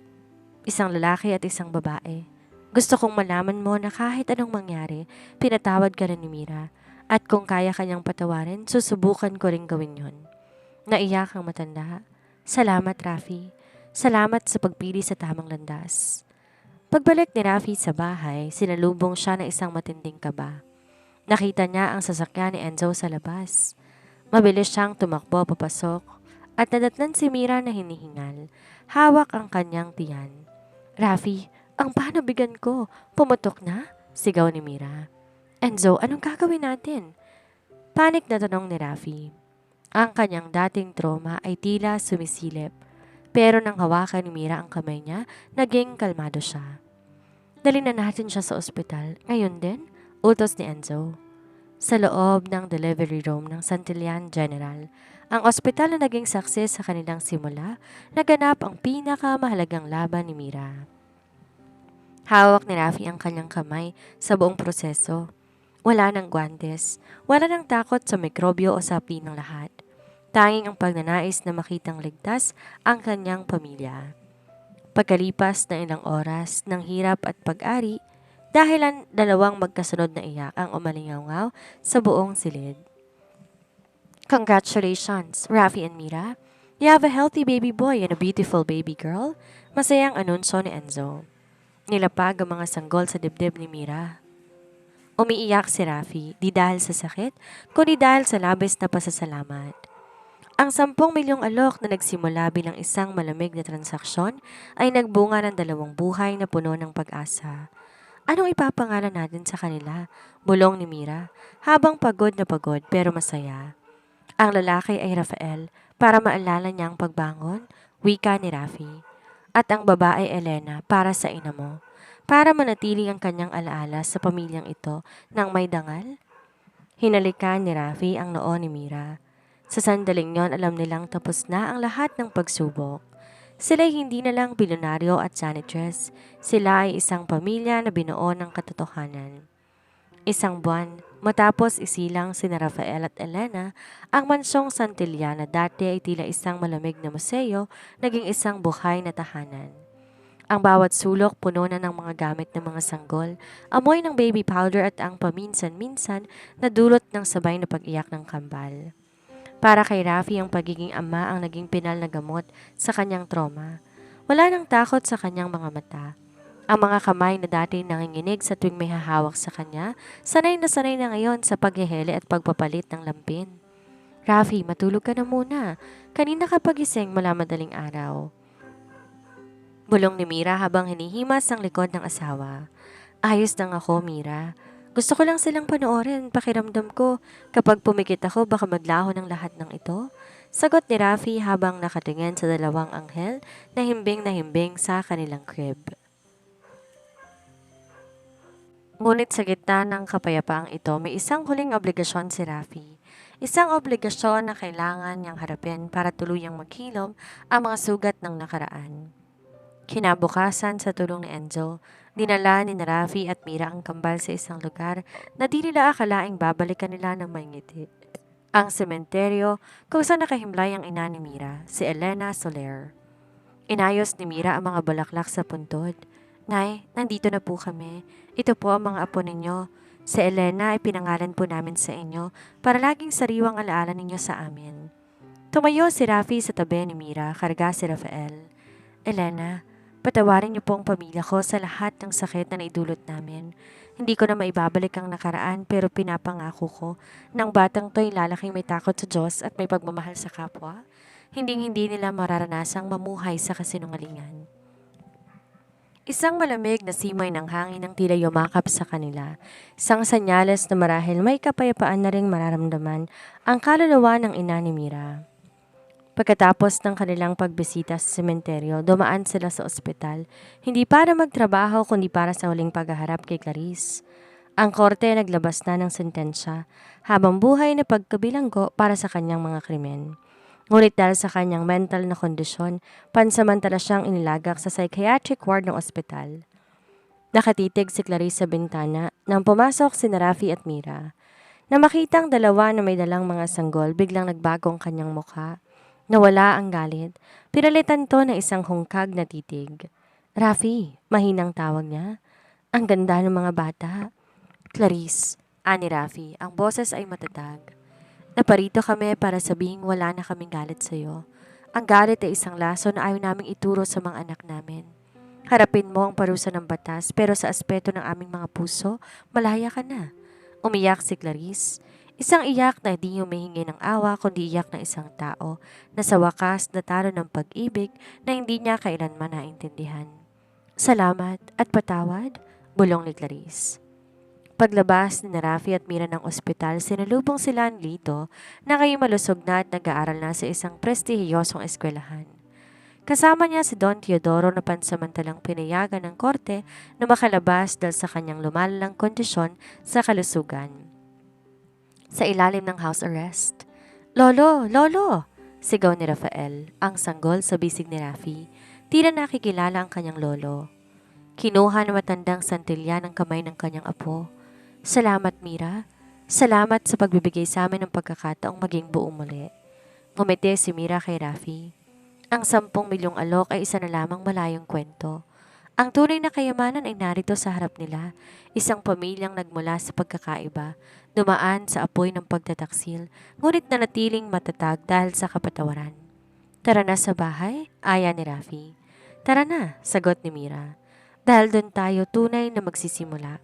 isang lalaki at isang babae. Gusto kong malaman mo na kahit anong mangyari, pinatawad ka rin ni Mira. At kung kaya kanyang patawarin, susubukan ko rin gawin yun. Naiyak ang matanda. Salamat, Rafi. Salamat sa pagpili sa tamang landas. Pagbalik ni Rafi sa bahay, sinalubong siya ng isang matinding kaba. Nakita niya ang sasakyan ni Enzo sa labas. Mabilis siyang tumakbo papasok at nadatnan si Mira na hinihingal. Hawak ang kanyang tiyan. Rafi, ang panabigan ko, pumutok na? Sigaw ni Mira. Enzo, anong gagawin natin? Panik na tanong ni Rafi. Ang kanyang dating trauma ay tila sumisilip. Pero nang hawakan ni Mira ang kamay niya, naging kalmado siya. Dali na natin siya sa ospital. Ngayon din, utos ni Enzo. Sa loob ng delivery room ng Santillan General, ang ospital na naging saksi sa kanilang simula, naganap ang pinakamahalagang laban ni Mira. Hawak ni Rafi ang kanyang kamay sa buong proseso. Wala ng gwantes, wala ng takot sa mikrobyo o sapi ng lahat. Tanging ang pagnanais na makitang ligtas ang kanyang pamilya. Pagkalipas ng ilang oras ng hirap at pag-ari, dahilan dalawang magkasunod na iyak ang umalingaw sa buong silid. Congratulations, Rafi and Mira. You have a healthy baby boy and a beautiful baby girl. Masayang anunsyo ni Enzo. Nilapag ang mga sanggol sa dibdib ni Mira. Umiiyak si Rafi, di dahil sa sakit, kundi dahil sa labis na pasasalamat. Ang 10 milyong alok na nagsimula bilang isang malamig na transaksyon ay nagbunga ng 2 buhay na puno ng pag-asa. Anong ipapangalan natin sa kanila? Bulong ni Mira, habang pagod na pagod pero masaya. Ang lalaki ay Rafael para maalala niya ang pagbangon, wika ni Rafi. At ang babae Elena para sa ina mo, para manatili ang kanyang alaala sa pamilyang ito nang may dangal. Hinalikan ni Rafi ang noo ni Mira. Sa sandaling yon alam nilang tapos na ang lahat ng pagsubok. Sila'y hindi na lang bilyonaryo at janitress. Sila ay isang pamilya na binuo ng katotohanan. Isang buwan, matapos isilang sina Rafael at Elena, ang mansyong Santillan na dati ay tila isang malamig na museo, naging isang buhay na tahanan. Ang bawat sulok puno na ng mga gamit ng mga sanggol, amoy ng baby powder at ang paminsan-minsan na dulot ng sabay na pag-iyak ng kambal. Para kay Rafi ang pagiging ama ang naging pinal na gamot sa kanyang trauma. Wala nang takot sa kanyang mga mata. Ang mga kamay na dati nanginginig sa tuwing may hahawak sa kanya, sanay na ngayon sa paghihele at pagpapalit ng lampin. Rafi, matulog ka na muna. Kanina ka pagising mula madaling araw. Bulong ni Mira habang hinihimas ang likod ng asawa. Ayos lang ako, Mira. Gusto ko lang silang panoorin, pakiramdam ko. Kapag pumikit ako, baka maglaho ng lahat ng ito. Sagot ni Rafi habang nakatingin sa dalawang anghel na himbing sa kanilang crib. Ngunit sa gitna ng kapayapaang ito, may isang huling obligasyon si Rafi. Isang obligasyon na kailangan niyang harapin para tuluyang maghilom ang mga sugat ng nakaraan. Kinabukasan sa tulong ni Enzo, dinala ni Rafi at Mira ang kambal sa isang lugar na di nila akalaing babalikan nila ng may ngiti. Ang sementeryo kung saan nakahimlay ang ina ni Mira, si Elena Soler. Inayos ni Mira ang mga bulaklak sa puntod. Nay, nandito na po kami. Ito po ang mga apo ninyo. Si Elena ay pinangalan po namin sa inyo para laging sariwang alaala ninyo sa amin. Tumayo si Rafi sa tabi ni Mira, karga si Rafael. Elena, patawarin niyo po ang pamilya ko sa lahat ng sakit na naidulot namin. Hindi ko na maibabalik ang nakaraan pero pinapangako ko ng batang to'y lalaking may takot sa Diyos at may pagmamahal sa kapwa. Hindi nila mararanasang mamuhay sa kasinungalingan. Isang malamig na simoy ng hangin ang tila yumakap sa kanila. Isang senyales na marahil may kapayapaan na ring mararamdaman ang kaluluwa ng ina ni Mira. Pagkatapos ng kanilang pagbisita sa sementeryo, dumaan sila sa ospital, hindi para magtrabaho kundi para sa huling paghaharap kay Clarice. Ang korte naglabas na ng sentensya, habang buhay na pagkabilanggo para sa kanyang mga krimen. Ngunit dahil sa kanyang mental na kondisyon, pansamantala siyang inilagak sa psychiatric ward ng ospital. Nakatitig si Clarice sa bintana nang pumasok si Rafi at Mira. Na makitang dalawa na may dalang mga sanggol, biglang nagbagong kanyang mukha. Nawala ang galit. Pinalitan to ng isang hungkag na titig. Rafi, mahinang tawag niya. Ang ganda ng mga bata. Clarice, ani Rafi, ang boses ay matatag. Naparito kami para sabihing wala na kaming galit sa'yo. Ang galit ay isang laso na ayaw naming ituro sa mga anak namin. Harapin mo ang parusa ng batas pero sa aspeto ng aming mga puso, malaya ka na. Umiyak si Clarice. Isang iyak na hindi humihingi ng awa kundi iyak ng isang tao na sa wakas natalo ng pag-ibig na hindi niya kailanman naintindihan. Salamat at patawad, bulong ni Clarice. Paglabas ni Rafi at Mira ng ospital, sinalubong sila ni Lito na kayo malusog na at nag-aaral na sa isang prestihiyosong eskwelahan. Kasama niya si Don Teodoro na pansamantalang pinayagan ng korte na makalabas dahil sa kanyang lumalalang kondisyon sa kalusugan. Sa ilalim ng house arrest. Lolo! Lolo! Sigaw ni Rafael, ang sanggol sa bisig ni Rafi. Tila nakikilala ang kanyang lolo. Kinuha na matandang santilya ng kamay ng kanyang apo. Salamat, Mira. Salamat sa pagbibigay sa amin ng pagkakataong maging buo muli. Ngumiti si Mira kay Rafi. Ang 10 milyong alok ay isa na lamang malayong kwento. Ang tunay na kayamanan ay narito sa harap nila, isang pamilyang nagmula sa pagkakaiba, dumaan sa apoy ng pagtataksil, ngunit nanatiling matatag dahil sa kapatawaran. Tara na sa bahay, aya ni Rafi. Tara na, sagot ni Mira. Dahil doon tayo tunay na magsisimula.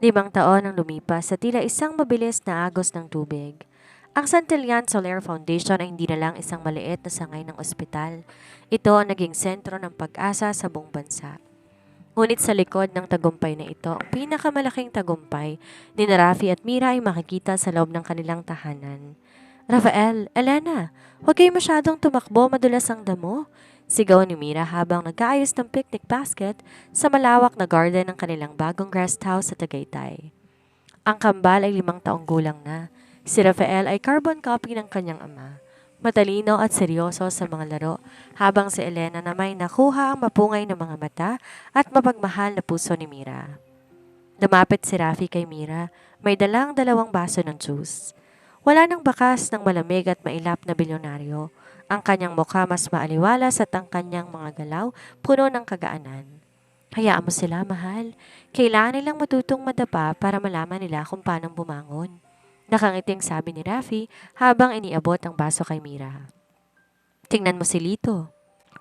5 taon ang lumipas sa tila isang mabilis na agos ng tubig. Ang Santillan Solar Foundation ay hindi na lang isang maliit na sangay ng ospital. Ito ang naging sentro ng pag-asa sa buong bansa. Ngunit sa likod ng tagumpay na ito, ang pinakamalaking tagumpay ni Rafi at Mira ay makikita sa loob ng kanilang tahanan. Rafael, Elena, huwag kayo masyadong tumakbo, madulas ang damo. Sigaw ni Mira habang nag-aayos ng picnic basket sa malawak na garden ng kanilang bagong guest house sa Tagaytay. Ang kambal ay 5 taong gulang na. Si Rafael ay carbon copy ng kanyang ama. Matalino at seryoso sa mga laro, habang si Elena na may nakuha ang mapungay na mga mata at mapagmahal na puso ni Mira. Lumapit si Rafi kay Mira, may dalang 2 baso ng juice. Wala nang bakas ng malamig at mailap na bilyonaryo. Ang kanyang mukha mas maaliwalas at ang kanyang mga galaw puno ng kagaanan. Hayaan mo sila, mahal. Kailangan nilang matutong madapa para malaman nila kung paano bumangon. Nakangiting sabi ni Rafi habang iniabot ang baso kay Mira. Tingnan mo si Lito.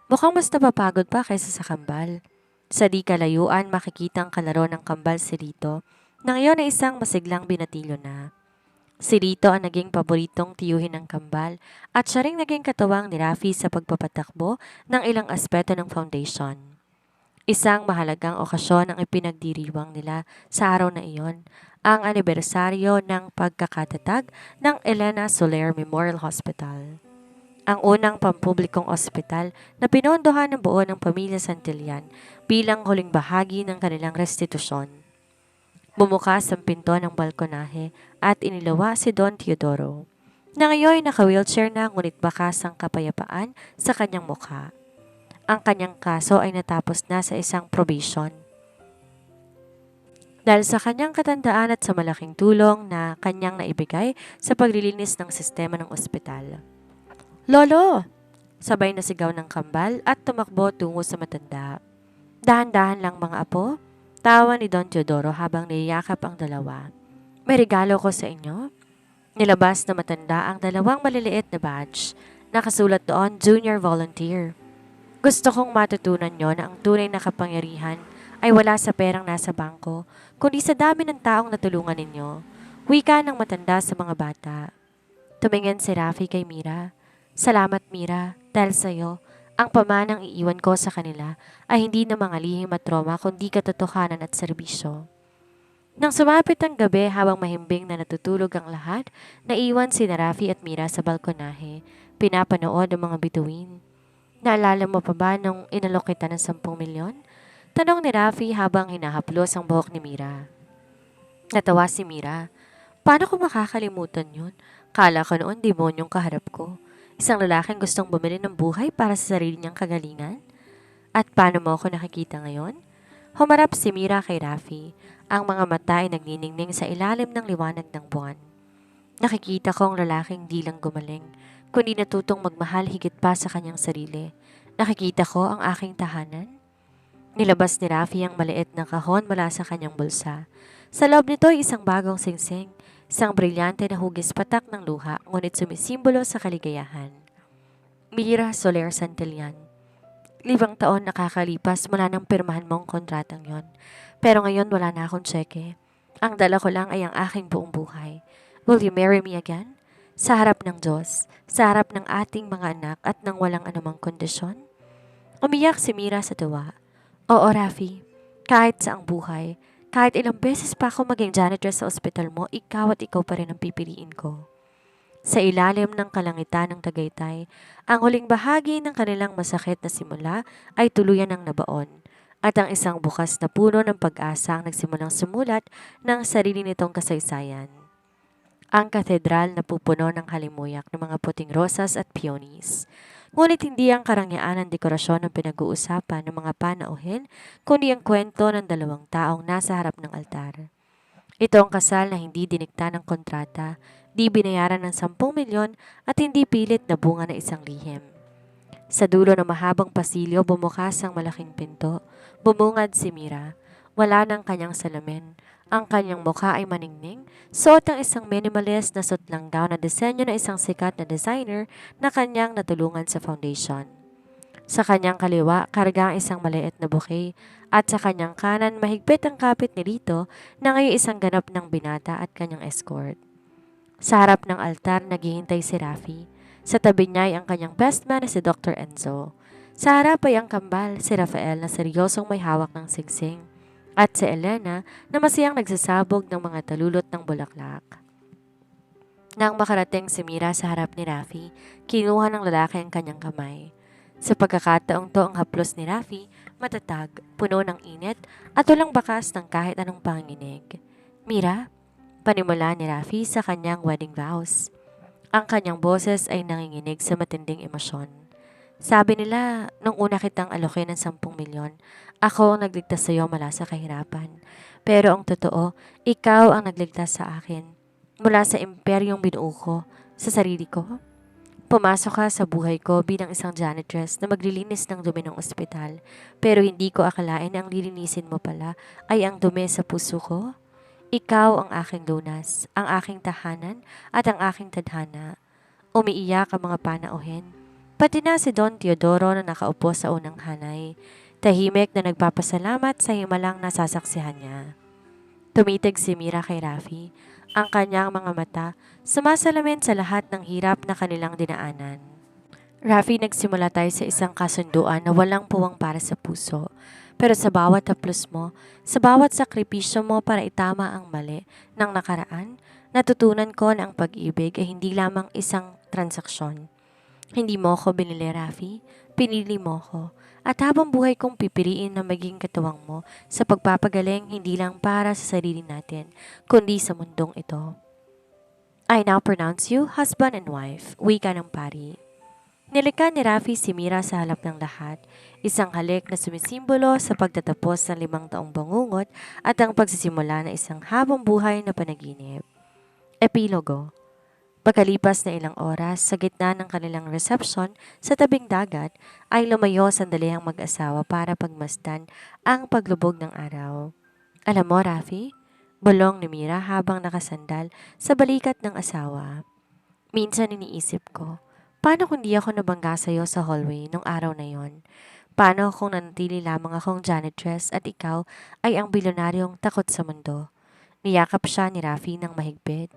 Mukhang mas napapagod pa kaysa sa kambal. Sa di kalayuan makikita ang kalaro ng kambal si Lito na ngayon ay isang masiglang binatilyo na. Si Lito ang naging paboritong tiyuhin ng kambal at siya ring naging katuwang ni Rafi sa pagpapatakbo ng ilang aspeto ng foundation. Isang mahalagang okasyon ang ipinagdiriwang nila sa araw na iyon, ang anibersaryo ng pagkakatatag ng Elena Soler Memorial Hospital. Ang unang pampublikong ospital na pinondohan ng buo ng pamilya Santillan bilang huling bahagi ng kanilang restitusyon. Bumukas ang pinto ng balkonahe at inilawa si Don Teodoro, na ngayon naka-wheelchair na ngunit bakas ang kapayapaan sa kanyang mukha. Ang kanyang kaso ay natapos na sa isang probation. Dahil sa kanyang katandaan at sa malaking tulong na kanyang naibigay sa paglilinis ng sistema ng ospital. Lolo! Sabay na sigaw ng kambal at tumakbo tungo sa matanda. Dahan-dahan lang mga apo. Tawa ni Don Teodoro habang niyayakap ang dalawa. May regalo ko sa inyo. Nilabas na matanda ang dalawang maliliit na badge. Nakasulat doon, Junior Volunteer. Gusto kong matutunan nyo na ang tunay na kapangyarihan ay wala sa perang nasa bangko, kundi sa dami ng taong natulungan ninyo. Wika ng matanda sa mga bata. Tumingin si Rafi kay Mira. Salamat Mira, dahil sa'yo, ang pamanang iiwan ko sa kanila ay hindi na mga lihim at trauma kundi katotohanan at serbisyo. Nang sumapit ang gabi habang mahimbing na natutulog ang lahat, naiwan si Rafi at Mira sa balkonahe, pinapanood ang mga bituin. Naalala mo pa ba nung inalok kita ng 10 milyon? Tanong ni Rafi habang hinahaplos ang buhok ni Mira. Natawa si Mira. Paano ko makakalimutan yun? Kala ko noon demonyong kaharap ko. Isang lalaking gustong bumili ng buhay para sa sarili niyang kagalingan? At paano mo ako nakikita ngayon? Humarap si Mira kay Rafi. Ang mga mata ay nagniningning sa ilalim ng liwanag ng buwan. Nakikita ko ang lalaking di lang gumaling, kundi natutong magmahal higit pa sa kanyang sarili. Nakikita ko ang aking tahanan. Nilabas ni Rafi ang maliit na kahon mula sa kanyang bulsa. Sa loob nito ay isang bagong singsing, isang brilyante na hugis patak ng luha, ngunit sumisimbolo sa kaligayahan. Mira Soler Santillan. 5 taon nakakalipas mula nang pirmahan mong kontratang yon. Pero ngayon wala na akong tseke. Ang dala ko lang ay ang aking buong buhay. Will you marry me again? Sa harap ng Diyos, sa harap ng ating mga anak at ng walang anumang kondisyon? Umiyak si Mira sa tuwa. Oo, Rafi. Kahit sa ang buhay, kahit ilang beses pa ako maging janitress sa ospital mo, ikaw at ikaw pa rin ang pipiliin ko. Sa ilalim ng kalangitan ng Tagaytay, ang huling bahagi ng kanilang masakit na simula ay tuluyan ng nabaon at ang isang bukas na puno ng pag-asa ang nagsimulang sumulat ng sarili nitong kasaysayan. Ang katedral na pupuno ng halimuyak ng mga puting rosas at peonies. Ngunit hindi ang karangyaan ng dekorasyon ang pinag-uusapan ng mga panauhin, kundi ang kwento ng 2 taong nasa harap ng altar. Ito ang kasal na hindi dinikta ng kontrata, di binayaran ng 10 milyon at hindi pilit na bunga ng isang lihim. Sa dulo ng mahabang pasilyo bumukas ang malaking pinto. Bumungad si Mira. Wala ng kanyang salamin. Ang kanyang mukha ay maningning. Suot ang isang minimalist na sutlang gown na disenyo ng isang sikat na designer na kanyang natulungan sa foundation. Sa kanyang kaliwa, karga ang isang maliit na bouquet at sa kanyang kanan mahigpit ang kapit ni Rito na ngayon isang ganap ng binata at kanyang escort. Sa harap ng altar, naghihintay si Rafi. Sa tabi niya ay ang kanyang best man na si Dr. Enzo. Sa harap ay ang kambal, si Rafael na seryosong may hawak ng singsing. At si Elena na masayang nagsasabog ng mga talulot ng bulaklak. Nang makarating si Mira sa harap ni Rafi, kinuha ng lalaki ang kanyang kamay. Sa pagkakataong to ang haplos ni Rafi, matatag, puno ng init at walang bakas ng kahit anong panginig. Mira, panimula ni Rafi sa kanyang wedding vows. Ang kanyang boses ay nanginginig sa matinding emosyon. Sabi nila, nung una kitang alokin ng 10 milyon, ako ang nagligtas sa iyo mula sa kahirapan. Pero ang totoo, ikaw ang nagligtas sa akin. Mula sa imperyong binuo ko, sa sarili ko. Pumasok ka sa buhay ko bilang isang janitress na maglilinis ng dumi ng ospital. Pero hindi ko akalain na ang lilinisin mo pala ay ang dumi sa puso ko. Ikaw ang aking lunas, ang aking tahanan at ang aking tadhana. Umiiyak ang mga panauhin. Pati na si Don Teodoro na nakaupo sa unang hanay. Tahimik na nagpapasalamat sa himalang nasasaksihan niya. Tumitig si Mira kay Rafi. Ang kanyang mga mata sumasalamin sa lahat ng hirap na kanilang dinaanan. Rafi, nagsimula tayo sa isang kasunduan na walang puwang para sa puso. Pero sa bawat haplos mo, sa bawat sakripisyo mo para itama ang mali ng nakaraan, natutunan ko na ang pag-ibig ay hindi lamang isang transaksyon. Hindi mo ko binili, Rafi. Pinili mo ko. At habang buhay kong pipiliin na maging katuwang mo sa pagpapagaling hindi lang para sa sarili natin, kundi sa mundong ito. I now pronounce you husband and wife, wika ng pari. Nilika ni Rafi si Mira sa halap ng lahat, isang halik na sumisimbolo sa pagtatapos ng 5 taong bangungot at ang pagsisimula ng isang habang buhay na panaginip. Epilogo. Pagkalipas na ilang oras, sa gitna ng kanilang reception sa tabing dagat, ay lumayo sandali ang mag-asawa para pagmasdan ang paglubog ng araw. Alam mo, Rafi, bulong ni Mira habang nakasandal sa balikat ng asawa. Minsan iniisip ko, paano kung di ako nabangga sa'yo sa hallway nung araw na yon? Paano kung nanatili lamang akong janitress at ikaw ay ang bilyonaryong takot sa mundo? Niyakap siya ni Rafi ng mahigpit.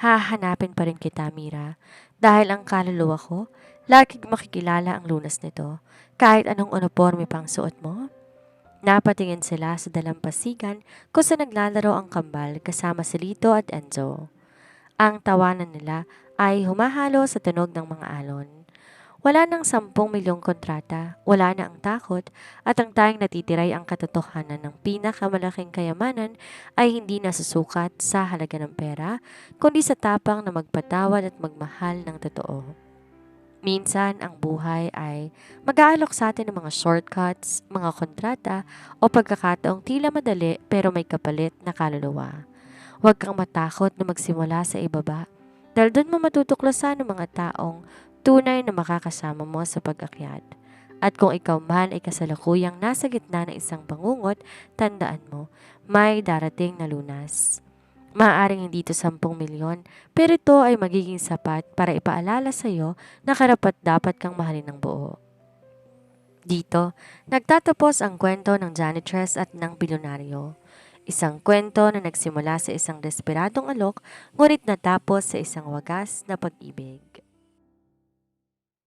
Hahanapin pa rin kita, Mira, dahil ang kaluluwa ko, laging makikilala ang lunas nito, kahit anong uniforme pang suot mo. Napatingin sila sa dalampasigan kung saan naglalaro ang kambal kasama si Lito at Enzo. Ang tawanan nila ay humahalo sa tunog ng mga alon. Wala nang 10 milyong kontrata, wala na ang takot, at ang tanging natitiray ang katotohanan ng pinakamalaking kayamanan ay hindi nasusukat sa halaga ng pera, kundi sa tapang na magpatawad at magmahal ng totoo. Minsan, ang buhay ay mag-aalok sa atin ng mga shortcuts, mga kontrata, o pagkakataong tila madali pero may kapalit na kaluluwa. Huwag kang matakot na magsimula sa ibaba dahil doon mo matutuklasan ng mga taong tunay na makakasama mo sa pag-akyat. At kung ikaw man ay kasalukuyang nasa gitna ng isang bangungot, tandaan mo, may darating na lunas. Maaaring hindi ito 10 milyon, pero ito ay magiging sapat para ipaalala sa iyo na karapat dapat kang mahalin ng buo. Dito, nagtatapos ang kwento ng janitress at ng bilyonaryo. Isang kwento na nagsimula sa isang desperadong alok, ngunit natapos sa isang wagas na pag-ibig.